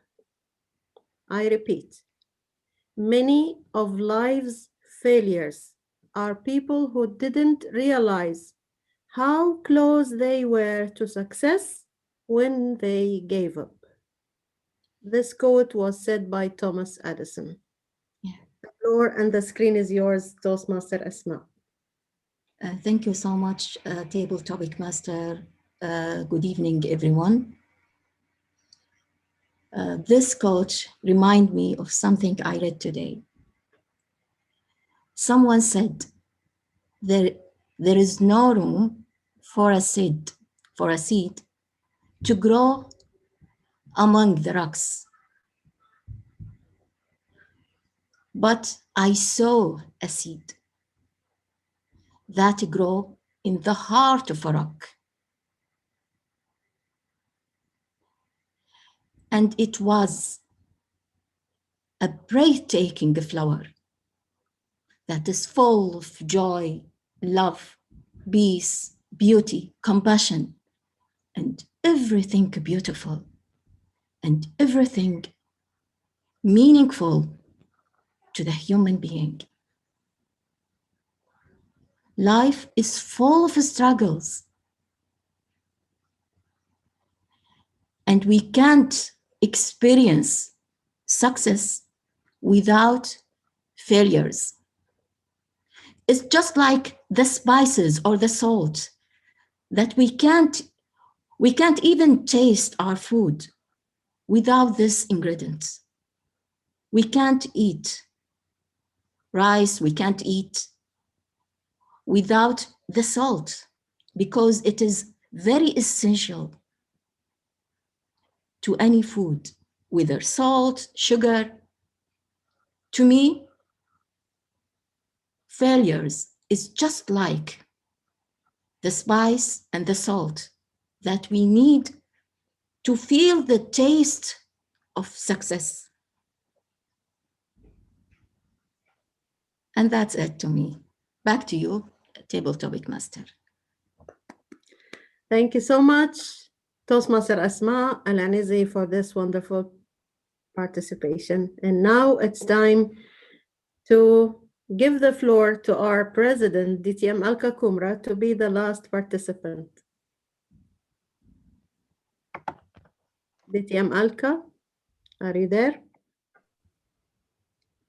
Speaker 9: I repeat, many of life's failures are people who didn't realize how close they were to success when they gave up. This quote was said by Thomas Edison.
Speaker 2: Yeah.
Speaker 9: The floor and the screen is yours, Toastmaster Asmaa.
Speaker 2: Thank you so much, Table Topic Master. Good evening, everyone. This quote reminds me of something I read today. Someone said, there is no room for a seed to grow among the rocks. But I saw a seed that grew in the heart of a rock. And it was a breathtaking flower that is full of joy, love, peace, beauty, compassion, and everything beautiful and everything meaningful to the human being. Life is full of struggles, and we can't experience success without failures. It's just like the spices or the salt that we can't even taste our food without this ingredient. We can't eat rice, we can't eat without the salt because it is very essential to any food, whether salt, sugar. To me, failures is just like the spice and the salt that we need to feel the taste of success. And that's it to me. Back to you, Table Topic Master.
Speaker 9: Thank you so much, Toastmaster Asmaa Al-Enei, for this wonderful participation. And now it's time to give the floor to our president, DTM Alka Kumra, to be the last participant. DTM Alka, are you there?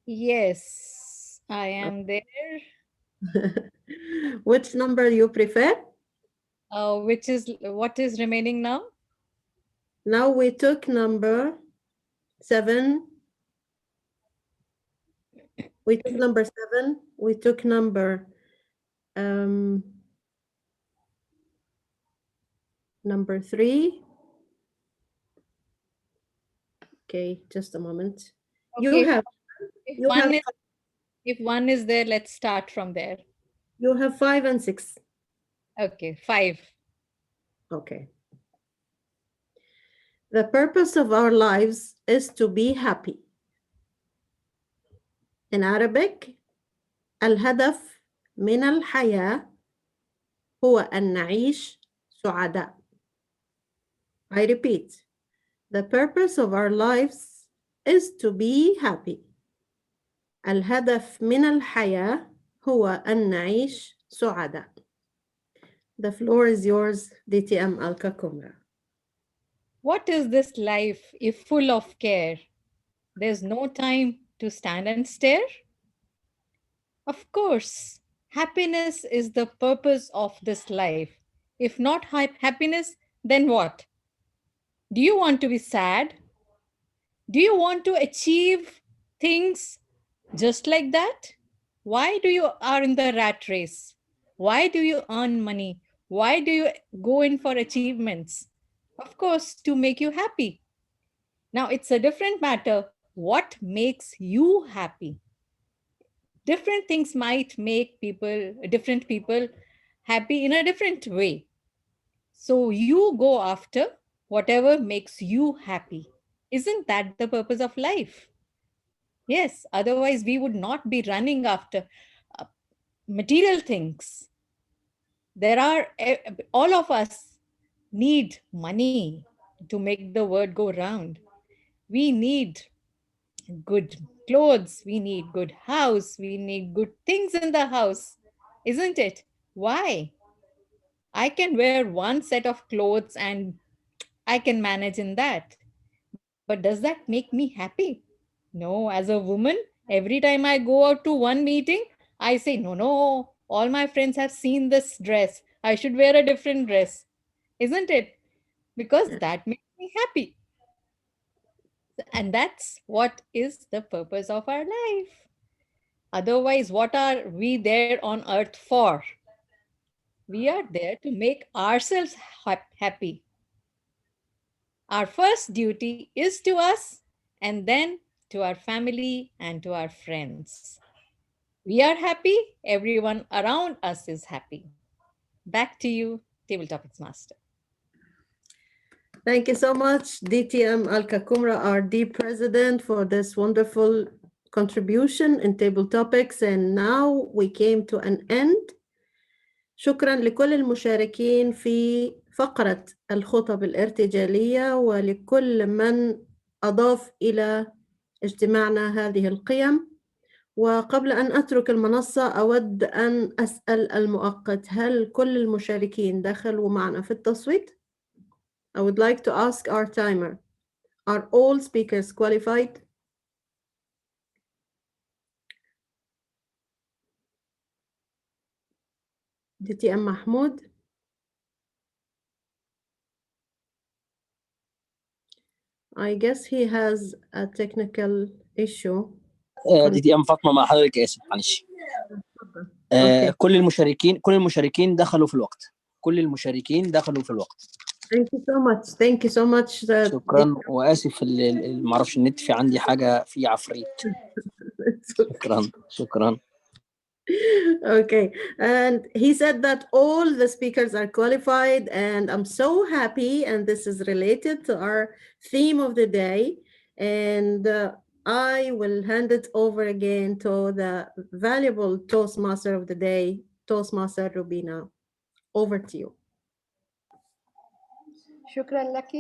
Speaker 5: Yes, I am there.
Speaker 9: Which number you prefer?
Speaker 5: What is remaining now?
Speaker 9: Now we took number 7. We took number 7. We took number number 3. Okay, just a moment.
Speaker 5: Okay.
Speaker 9: You
Speaker 5: If one is there, let's start from there.
Speaker 9: You have 5 and 6.
Speaker 5: Okay, 5.
Speaker 9: Okay. The purpose of our lives is to be happy. In Arabic, الهدف من الحياة هو أن نعيش سعداء. I repeat, the purpose of our lives is to be happy. الهدف من الحياة هو أن نعيش سعداء. The floor is yours, DTM Alka Kumra.
Speaker 5: What is this life if full of care? There's no time to stand and stare? Of course, happiness is the purpose of this life. If not happiness, then what? Do you want to be sad? Do you want to achieve things just like that? Why do you are in the rat race? Why do you earn money? Why do you go in for achievements? Of course, to make you happy. Now, it's a different matter. What makes you happy? Different things might make different people happy in a different way. So you go after whatever makes you happy. Isn't that the purpose of life? Yes, otherwise we would not be running after uh, material things. All of us need money to make the world go round. We need good clothes, we need good house, we need good things in the house, isn't it? Why? I can wear one set of clothes and I can manage in that. But does that make me happy? No, as a woman, every time I go out to one meeting, I say, no, no, all my friends have seen this dress. I should wear a different dress, isn't it? Because that makes me happy. And that's what is the purpose of our life. Otherwise, what are we there on earth for? We are there to make ourselves happy. Our first duty is to us and then to our family and to our friends. We are happy, everyone around us is happy. Back to you, Table Topics Master.
Speaker 9: Thank you so much, DTM Alka Kumra, our D president, for this wonderful contribution in table topics. And now we came to an end. شكرا لكل المشاركين في فقرة الخطب الارتجالية ولكل من أضاف إلى اجتماعنا هذه القيم. وقبل أن أترك المنصة أود أن أسأل المؤقت، هل كل المشاركين دخلوا معنا في التصويت؟ I would like to ask our timer, are all speakers qualified? DTM Mahmoud? I guess he has a technical issue.
Speaker 3: دي تي ام فاطمه مع حضرتك، اسف معلش.
Speaker 9: Okay.
Speaker 3: كل المشاركين دخلوا في الوقت. كل المشاركين دخلوا في الوقت.
Speaker 9: Thank you so much. Thank you so much.
Speaker 3: شكرا واسف ما اعرفش النت في عندي حاجه في عفريت. شكرا.
Speaker 9: Okay, and he said that all the speakers are qualified, and I'm so happy, and this is related to our theme of the day, and I will hand it over again to the valuable Toastmaster of the day, Toastmaster Rubina. Over to you.
Speaker 4: شكرا لك.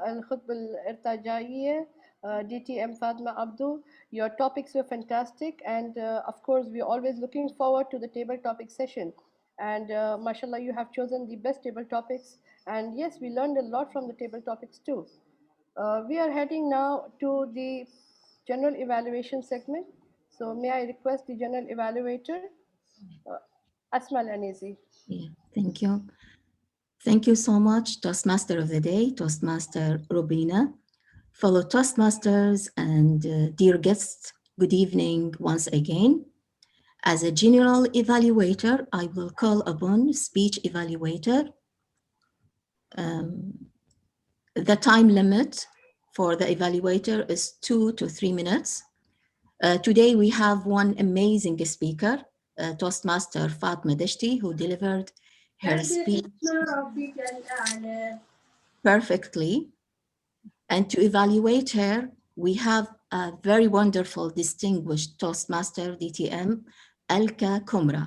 Speaker 4: الخطبة الارتجالية DTM Fatma Abdo. Your topics were fantastic, and of course we're always looking forward to the table topic session. And mashallah, you have chosen the best table topics, and yes, we learned a lot from the table topics too. We are heading now to the general evaluation segment. So may I request the general evaluator, Asmaa Al-Enei.
Speaker 2: Yeah, thank you. Thank you so much, Toastmaster of the Day, Toastmaster Rubina. Fellow Toastmasters and dear guests, good evening once again. As a general evaluator, I will call upon speech evaluator. The time limit for the evaluator is 2 to 3 minutes. Today we have one amazing speaker, Toastmaster Fatma Dashti, who delivered her speech perfectly. And to evaluate her, we have a very wonderful, distinguished Toastmaster DTM, Alka Kumra.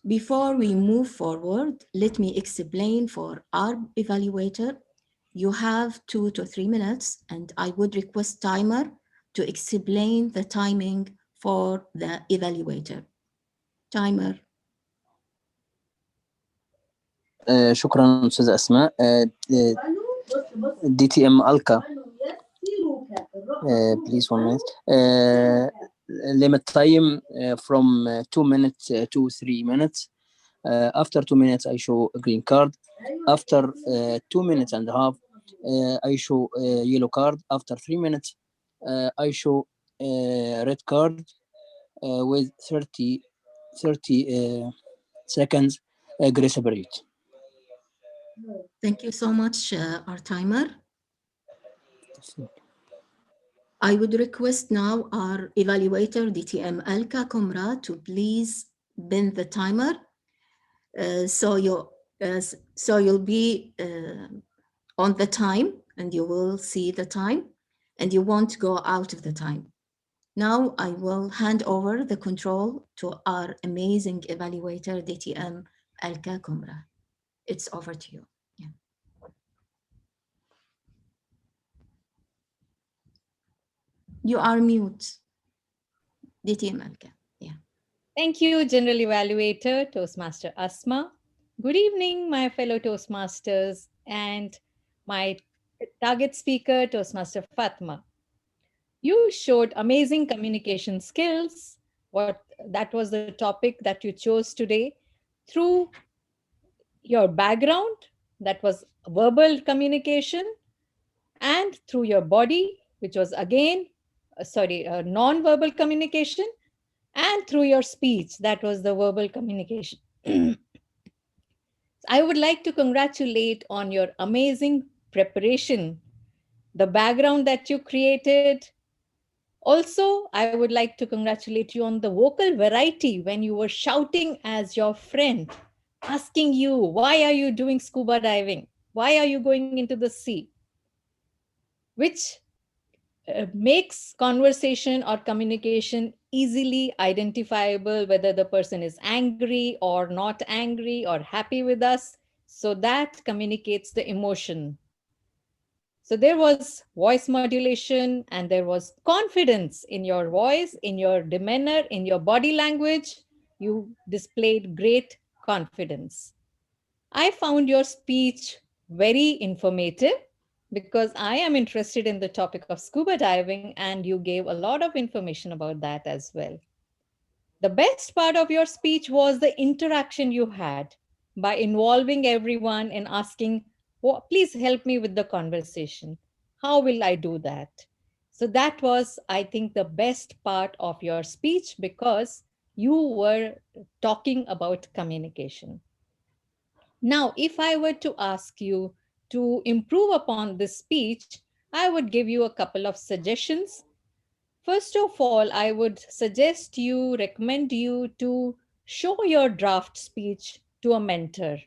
Speaker 2: Before we move forward, let me explain for our evaluator. You have 2 to 3 minutes, and I would request timer to explain the timing for the evaluator. Timer.
Speaker 3: شكرا استاذه اسماء. دي تي ام الكا please 1 minute. Limit time from 2 minutes to 3 minutes. After 2 minutes I show a green card. After 2 minutes and a half I show a yellow card. After 3 minutes I show a red card with 30 seconds grace period.
Speaker 2: Thank you so much, our timer. I would request now our evaluator, DTM Alka Kumra, to please bend the timer. So you'll be on the time, and you will see the time, and you won't go out of the time. Now I will hand over the control to our amazing evaluator, DTM Alka Kumra. It's over to you. Yeah. You are mute, DTM Alka. Yeah.
Speaker 5: Thank you, General Evaluator, Toastmaster Asma. Good evening, my fellow Toastmasters and my target speaker, Toastmaster Fatma. You showed amazing communication skills. That was the topic that you chose today. Through your background, that was verbal communication, and through your body, which was again, non-verbal communication, and through your speech, that was the verbal communication. I would like to congratulate on your amazing preparation, the background that you created. Also, I would like to congratulate you on the vocal variety when you were shouting as your friend, asking you, why are you doing scuba diving? Why are you going into the sea? Which makes conversation or communication easily identifiable, whether the person is angry or not angry or happy with us. So that communicates the emotion. So there was voice modulation and there was confidence in your voice, in your demeanor, in your body language. You displayed great confidence. I found your speech very informative because I am interested in the topic of scuba diving, and you gave a lot of information about that as well. The best part of your speech was the interaction you had by involving everyone and asking, "Oh, please help me with the conversation. How will I do that?" So that was, I think, the best part of your speech because you were talking about communication. Now, if I were to ask you to improve upon this speech, I would give you a couple of suggestions. First of all, I would suggest you, recommend you to show your draft speech to a mentor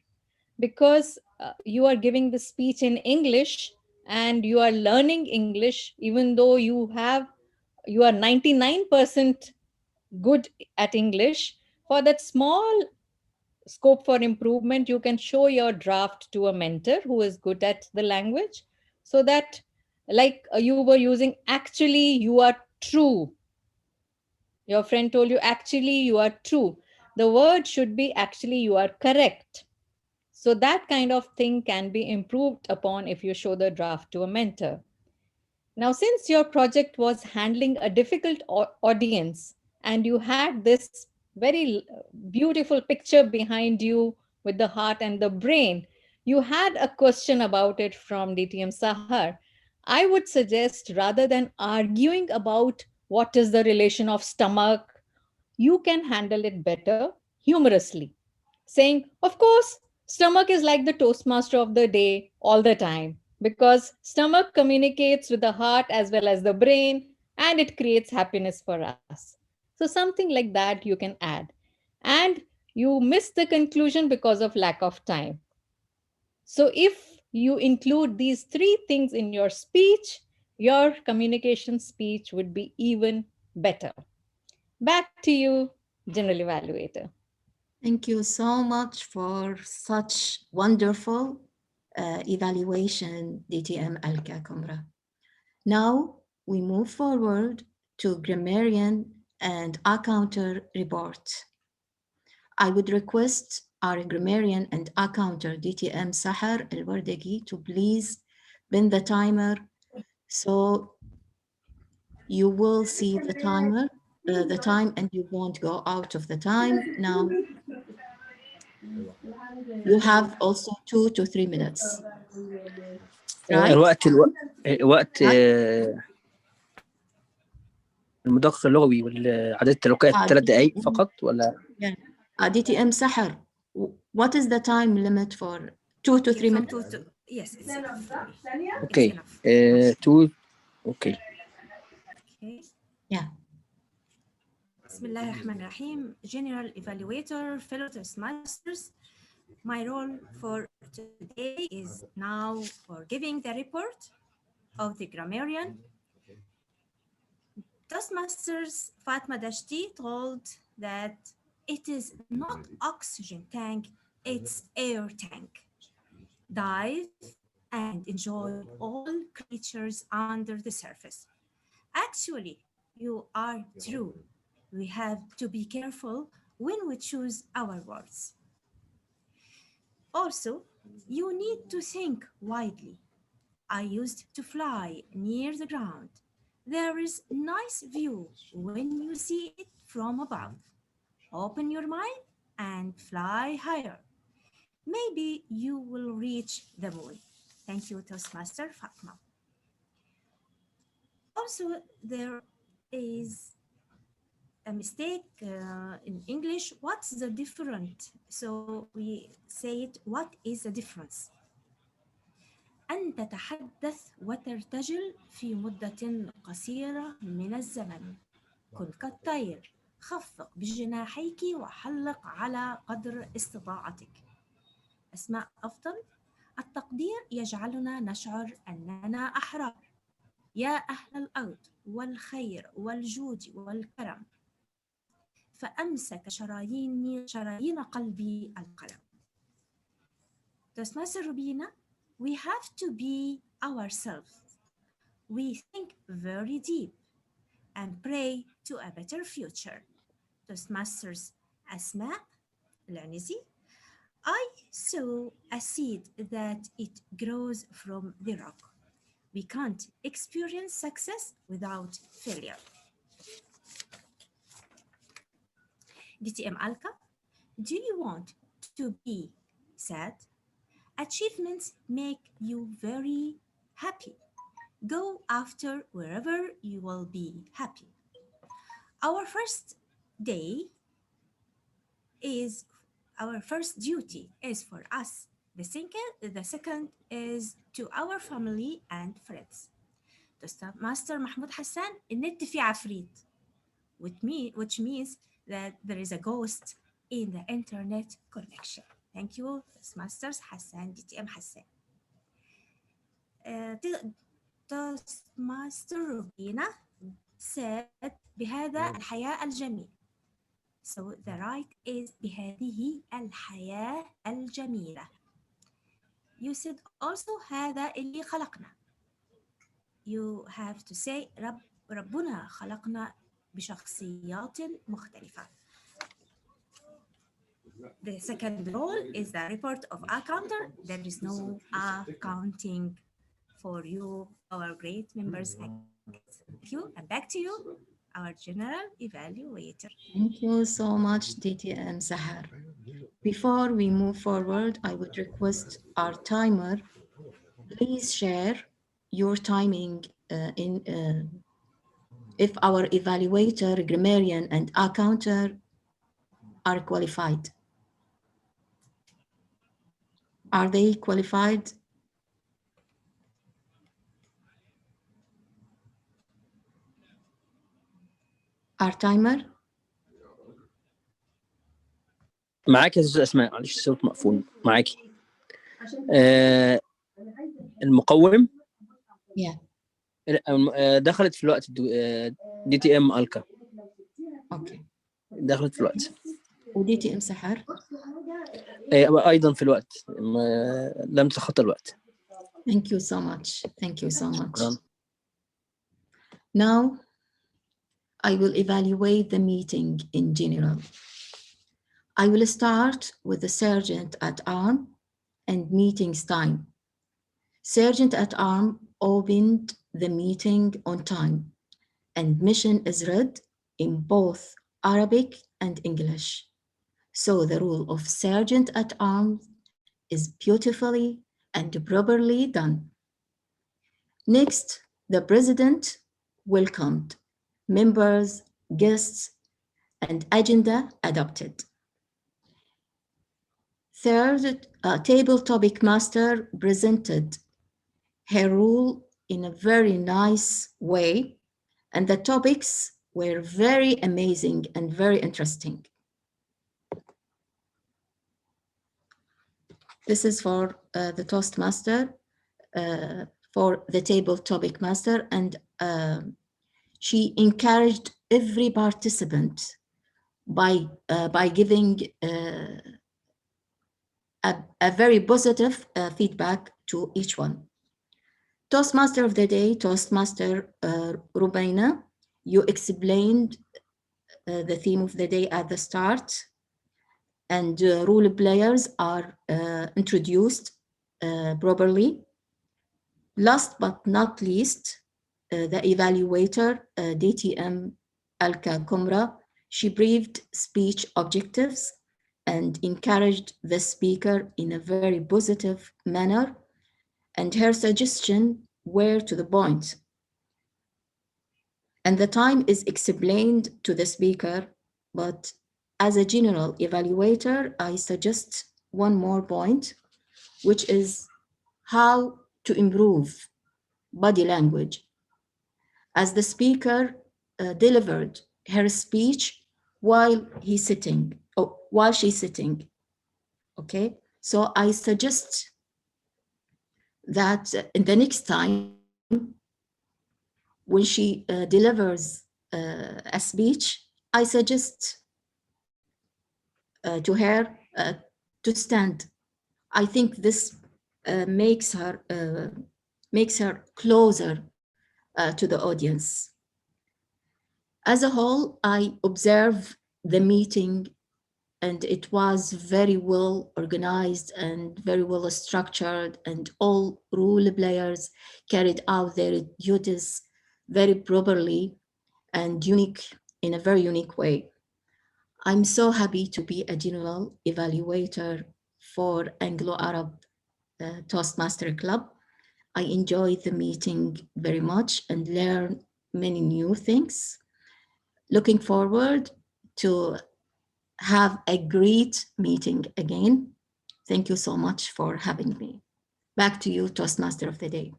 Speaker 5: because you are giving the speech in English and you are learning English, even though you are 99% good at English. For that small scope for improvement, you can show your draft to a mentor who is good at the language so that, like you were using actually, you are true. Your friend told you actually, you are true. The word should be actually, you are correct. So that kind of thing can be improved upon if you show the draft to a mentor. Now, since your project was handling a difficult audience and you had this very beautiful picture behind you with the heart and the brain, you had a question about it from DTM Sahar. I would suggest rather than arguing about what is the relation of stomach, you can handle it better humorously, saying, "Of course, stomach is like the Toastmaster of the day all the time because stomach communicates with the heart as well as the brain and it creates happiness for us." So, something like that you can add. And you miss the conclusion because of lack of time. So, if you include these three things in your speech, your communication speech would be even better. Back to you, General Evaluator.
Speaker 2: Thank you so much for such wonderful evaluation, DTM Alka Kumra. Now we move forward to Grammarian and Ah-counter report. I would request our Grammarian and Ah-counter DTM Sahar Alwardaji to please bend the timer so you will see the timer, the time, and you won't go out of the time. Now you have also 2 to 3 minutes. Right?
Speaker 3: الوقت
Speaker 2: Right?
Speaker 3: المدقق اللغوي والعدد التلوكات 3 دقائق فقط ولا؟
Speaker 2: Yeah. DTM Sahar, what is the time limit for 2 to 3 minutes?
Speaker 6: Yes, it's enough for me.
Speaker 3: اوكي.
Speaker 6: It's enough.
Speaker 3: 2 اوكي.
Speaker 6: Okay.
Speaker 2: Yeah.
Speaker 6: Bismillah ar-Rahman ar-Rahim. General Evaluator, fellow Toastmasters. My role for today is now for giving the report of the grammarian. Toastmasters Fatma Dashti told that it is not oxygen tank, it's air tank. Dive and enjoy all creatures under the surface. Actually, you are true. We have to be careful when we choose our words. Also, you need to think widely. I used to fly near the ground. There is nice view when you see it from above. Open your mind and fly higher. Maybe you will reach the moon. Thank you, Toastmaster Fatma. Also, there is a mistake in English. What's the difference? So we say it, what is the difference? أن تتحدث وترتجل في مدة قصيرة من الزمن. كن كالطير، خفق بجناحيك وحلق على قدر استطاعتك. أسماء أفضل. التقدير يجعلنا نشعر أننا أحرار. يا أهل الأرض والخير والجود والكرم، فأمسك شرايين قلبي القلم. Toastmaster Rubina, we have to be ourselves. We think very deep and pray to a better future. Toastmasters Asmaa Al-Enzi, I sow a seed that it grows from the rock. We can't experience success without failure. DTM Alka, do you want to be sad? Achievements make you very happy. Go after wherever you will be happy. Our first day is our first duty is for us. The second is to our family and friends. Toastmaster Mahmoud Hassan, النت فيه عفريت, which means that there is a ghost in the internet connection. Thank you, Toastmasters Hassan, DTM Hassan. Toastmaster Rubina said بهذا الحياة الجميل. So the right is بهذه الحياة الجميلة. You said also هذا اللي خلقنا. You have to say ربنا خلقنا بشخصيات مختلفة. The second role is the report of Ah-counter. There is no accounting for you, our great members. Thank you, and back to you, our general evaluator.
Speaker 2: Thank you so much, DTM Sahar. Before we move forward, I would request our timer, please share your timing if our evaluator, grammarian, and Ah-counter are qualified. Are they qualified? Our timer?
Speaker 3: معاك يا استاذ اسماء، معلش الصوت مقفول معاكي. المقوم
Speaker 2: Yeah.
Speaker 3: دخلت في الوقت. دي تي ام الكا.
Speaker 2: اوكي.
Speaker 3: دخلت في الوقت.
Speaker 2: ودي تي ام سحر؟
Speaker 3: ايضا في الوقت، لم تتخطى الوقت.
Speaker 2: Thank you so much. Thank you so much. Now I will evaluate the meeting in general. I will start with the sergeant at arm and meeting's time. Sergeant at arm opened the meeting on time, and mission is read in both Arabic and English. So the role of sergeant at arms is beautifully and properly done. Next, the president welcomed members, guests, and agenda adopted. Third, table topic master presented her rule in a very nice way, and the topics were very amazing and very interesting. This is for the Toastmaster, for the table topic master, and she encouraged every participant by giving a very positive feedback to each one. Toastmaster of the day, Toastmaster Rubina, you explained the theme of the day at the start, and role players are introduced properly. Last but not least, the evaluator, DTM Alka Kumra, she briefed speech objectives and encouraged the speaker in a very positive manner, and her suggestions were to the point. And the time is explained to the speaker, but as a general evaluator, I suggest one more point, which is how to improve body language. As the speaker delivered her speech while she's sitting, okay? So I suggest that in the next time, when she delivers a speech, I suggest to her to stand. I think this makes her closer to the audience. As a whole, I observe the meeting, and it was very well organized and very well structured, and all role players carried out their duties very properly and in a very unique way. I'm so happy to be a general evaluator for Anglo-Arab Toastmaster Club. I enjoyed the meeting very much and learned many new things. Looking forward to have a great meeting again. Thank you so much for having me. Back to you, Toastmaster of the Day.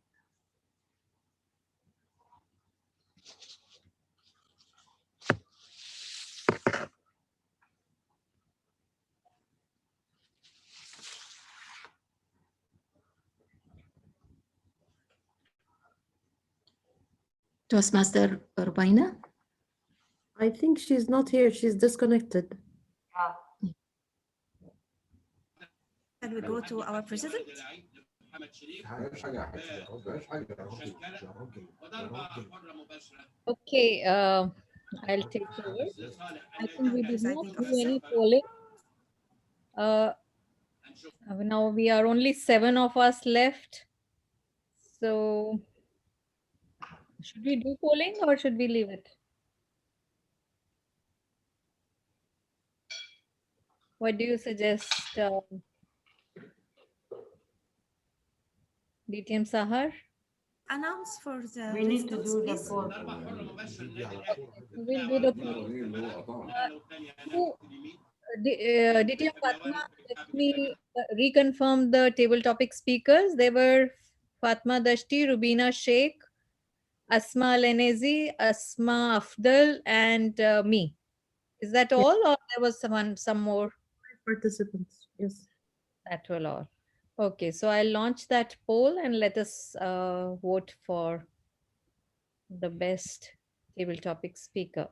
Speaker 2: Toastmaster Rubina?
Speaker 9: I think she's not here. She's disconnected.
Speaker 6: Can we go to our president?
Speaker 5: Okay, I'll take over. I think we did not
Speaker 6: Presiding
Speaker 5: do
Speaker 6: officer.
Speaker 5: any polling. Now we are only 7 of us left. So should we do polling or should we leave it? What do you suggest, DTM Sahar?
Speaker 6: Announce for the
Speaker 1: We need to
Speaker 6: residents,
Speaker 1: do the
Speaker 6: please.
Speaker 1: poll.
Speaker 5: So we'll do the polling. DTM Fatma, let me reconfirm the table topic speakers. They were Fatma Dashti, Rubina, Shaikh, Asmaa Al-Enzi, Asmaa Afdal, and me. Is that all, or there was some more?
Speaker 9: Participants, yes.
Speaker 5: That will all. Okay, so I'll launch that poll and let us vote for the best table topic speaker.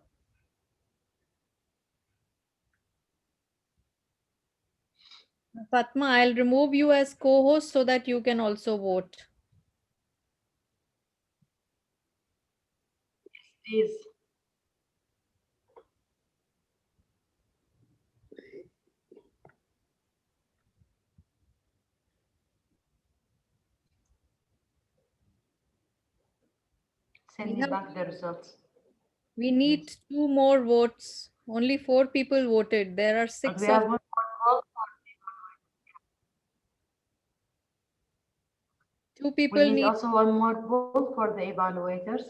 Speaker 5: Fatma, I'll remove you as co-host so that you can also vote.
Speaker 1: Please. Send me back the results.
Speaker 5: We need 2 more votes. Only 4 people voted. There are 6
Speaker 1: We
Speaker 5: of
Speaker 1: have one more poll.
Speaker 5: 2
Speaker 1: We
Speaker 5: people
Speaker 1: need
Speaker 5: need.
Speaker 1: also one more poll for the evaluators.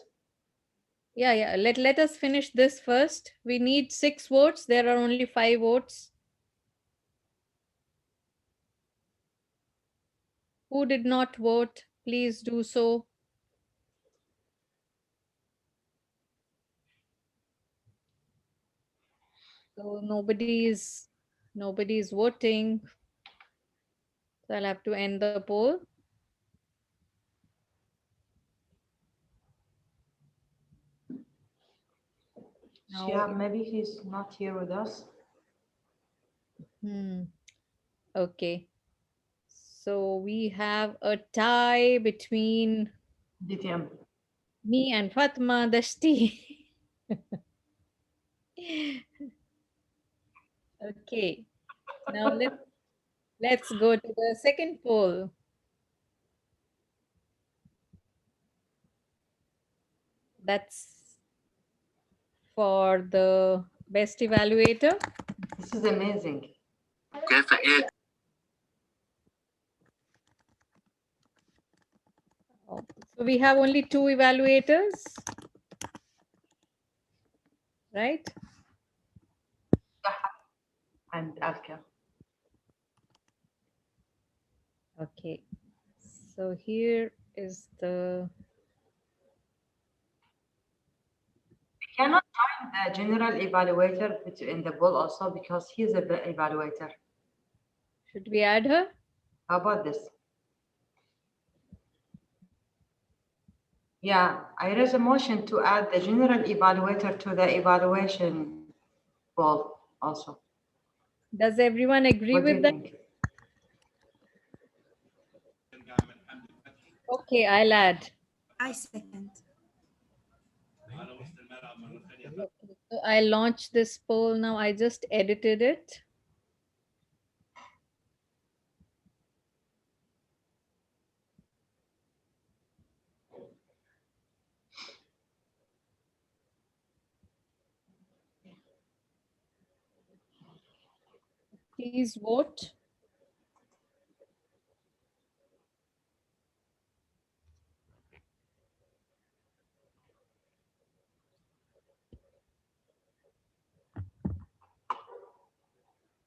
Speaker 5: Yeah. Let us finish this first. We need 6 votes. There are only 5 votes. Who did not vote? Please do so. So nobody is voting. So I'll have to end the poll.
Speaker 1: Maybe he's not here with us.
Speaker 5: Okay. So we have a tie between
Speaker 1: DTM.
Speaker 5: me and Fatma Dashti. Okay. Now let's go to the second poll. That's for the best evaluator.
Speaker 1: This is amazing.
Speaker 5: So we have only 2 evaluators, right?
Speaker 1: And Alka.
Speaker 5: Okay. So here is the.
Speaker 1: We cannot join the general evaluator in the poll also because he's the evaluator.
Speaker 5: Should we add her?
Speaker 1: How about this? Yeah, I raise a motion to add the general evaluator to the evaluation poll also.
Speaker 5: Does everyone agree
Speaker 1: What do
Speaker 5: with
Speaker 1: you
Speaker 5: that?
Speaker 1: think?
Speaker 5: Okay, I'll add.
Speaker 6: I second.
Speaker 5: Okay, so I launched this poll now. I just edited it. Please vote.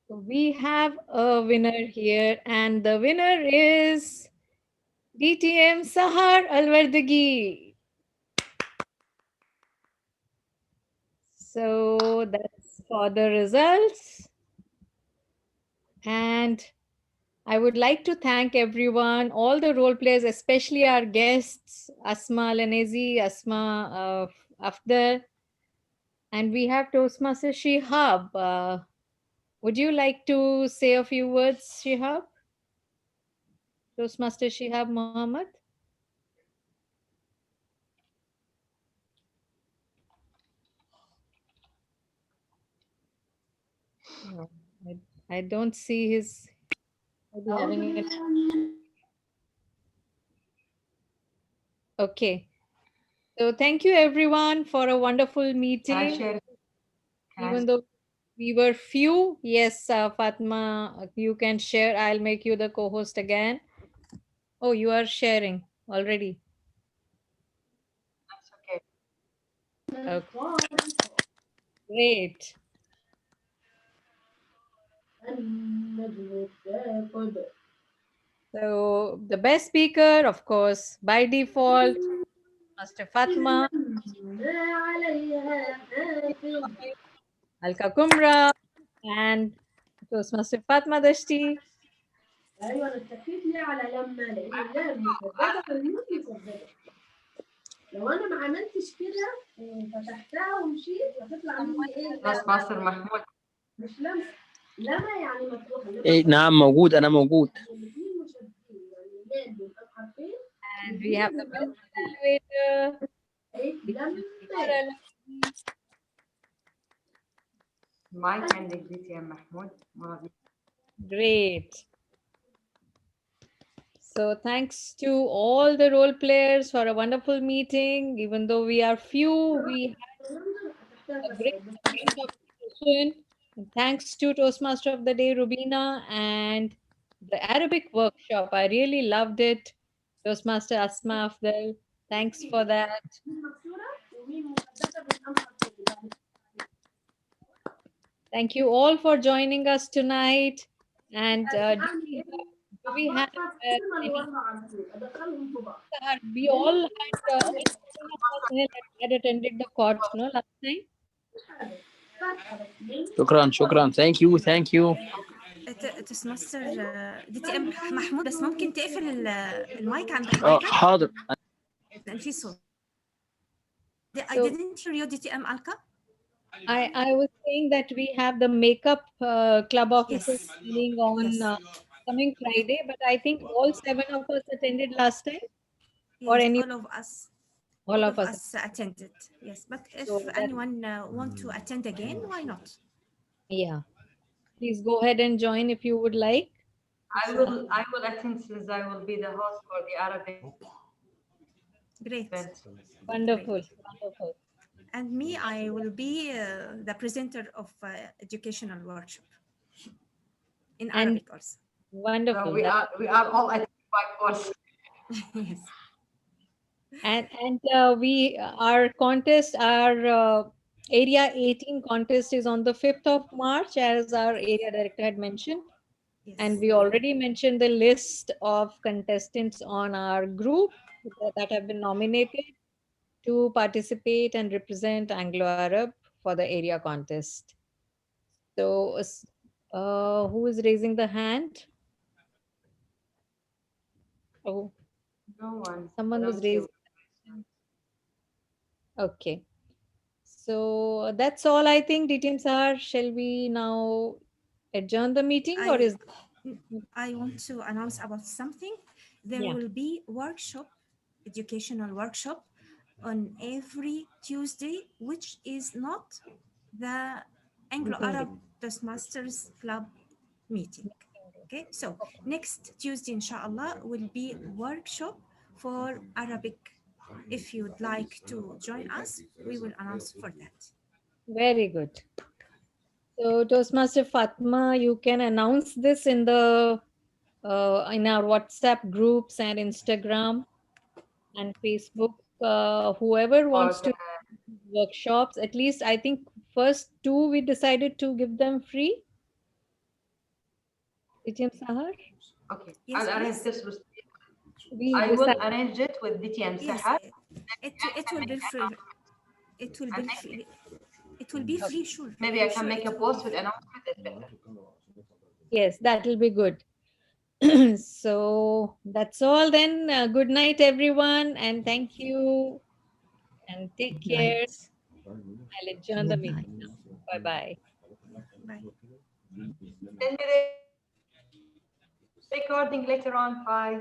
Speaker 5: So we have a winner here, and the winner is DTM Sahar Alwardaji. So that's for the results. And I would like to thank everyone, all the role players, especially our guests, Asmaa Al-Enei, Asmaa Afdal, and we have Toastmaster Shihab. Would you like to say a few words, Shihab? Toastmaster Shihab Mohammed? No, I don't see his maybe having it. Okay. So thank you everyone for a wonderful
Speaker 1: Can I
Speaker 5: meeting.
Speaker 1: share?
Speaker 5: Even though we were few, yes, Fatma, you can share. I'll make you the co-host again. Oh, you are sharing already.
Speaker 1: That's okay.
Speaker 5: Okay, great. So the best speaker, of course, by default, Master Fatma, Alka Kumra, and Toastmaster Fatma Dashti.
Speaker 9: ايوه انا اتكيت ليه على لما لان اللام مسدده والنون مسدده. لو انا ما عملتش كده وفتحتها ومشيت هتطلع مني ايه؟
Speaker 1: Toastmaster Mahmoud.
Speaker 9: مش لمس. لما يعني مفتوحه.
Speaker 3: إيه نعم موجود، أنا موجود.
Speaker 9: الاثنين مشددين يعني اللام بيبقى بحرفين.
Speaker 5: And we have the best evaluator.
Speaker 9: ايه لما.
Speaker 1: Mike and DTM Mahmoud.
Speaker 5: Great. So thanks to all the role players for a wonderful meeting. Even though we are few, we had a great conversation. And thanks to Toastmaster of the Day, Rubina, and the Arabic workshop. I really loved it. Toastmaster Asmaa Afdal. Thanks for that. Thank you all for joining us tonight. And do we have any? We all had all 7 of us had attended the court, no, last time.
Speaker 3: شكرا. Thank you.
Speaker 6: Toastmaster DTM محمود، بس ممكن تقفل المايك عند حضرتك؟
Speaker 3: حاضر.
Speaker 6: لأن في صوت. I
Speaker 5: So-
Speaker 6: didn't hear you, DTM Alka.
Speaker 5: I was saying that we have the makeup club officers
Speaker 6: Yes.
Speaker 5: meeting on
Speaker 6: Yes.
Speaker 5: coming Friday, but I think all 7 of us attended last time. Or
Speaker 6: Yes,
Speaker 5: any
Speaker 6: all of us attended. Yes, but if
Speaker 5: So that-
Speaker 6: anyone want to attend again, why not?
Speaker 5: Yeah. Please go ahead and join if you would like.
Speaker 1: I will attend since I will be the host for the Arabic
Speaker 6: Great.
Speaker 1: event.
Speaker 5: Wonderful.
Speaker 6: Great.
Speaker 5: Wonderful.
Speaker 6: And me, I will be the presenter of educational workshop in
Speaker 5: And
Speaker 6: Arabic also.
Speaker 5: wonderful.
Speaker 1: So we are all attending by force.
Speaker 6: Yes.
Speaker 5: And we our contest, our area 18 contest is on the 5th of March, as our area director had mentioned.
Speaker 6: Yes.
Speaker 5: And we already mentioned the list of contestants on our group that have been nominated to participate and represent Anglo-Arab for the area contest. So, who is raising the hand? Oh,
Speaker 1: No one.
Speaker 5: someone
Speaker 1: I
Speaker 5: was
Speaker 1: don't see
Speaker 5: raising. Okay. So that's all, I think. DTM Sahar, shall we now adjourn the meeting, or
Speaker 6: I
Speaker 5: is
Speaker 6: I want to announce about something. There
Speaker 5: yeah?
Speaker 6: will be workshop, educational workshop on every Tuesday, which is not the
Speaker 5: Meeting
Speaker 6: Anglo-Arab
Speaker 5: day.
Speaker 6: Toastmasters Club meeting. Okay, so next Tuesday, inshallah, will be workshop for Arabic. If you'd like to join us, we will announce for that.
Speaker 5: Very good. So Toastmaster Fatma, you can announce this in our WhatsApp groups and Instagram and Facebook. Whoever wants
Speaker 1: Okay.
Speaker 5: to workshops, at least I think first two we decided to give them free. DTM Sahar,
Speaker 1: Okay.
Speaker 6: Yes,
Speaker 1: I'll arrange
Speaker 6: please.
Speaker 1: this with.
Speaker 5: we
Speaker 1: I will
Speaker 5: decided.
Speaker 1: arrange it with DTM
Speaker 6: Yes,
Speaker 1: Sahar.
Speaker 6: it will be free. It will
Speaker 1: And
Speaker 6: be free. It will be free, sure.
Speaker 1: maybe I
Speaker 6: For
Speaker 1: can
Speaker 6: sure,
Speaker 1: make
Speaker 6: it
Speaker 1: a
Speaker 6: will be
Speaker 1: post with
Speaker 6: free.
Speaker 1: announcement. It's better.
Speaker 5: Yes, that will be good. So that's all then. Good night, everyone, and thank you, and take
Speaker 2: Good
Speaker 5: care.
Speaker 2: night.
Speaker 5: I'll adjourn the
Speaker 2: Good
Speaker 5: meeting
Speaker 2: night.
Speaker 5: now. Bye bye.
Speaker 6: Bye.
Speaker 1: Send me the recording later on. Bye.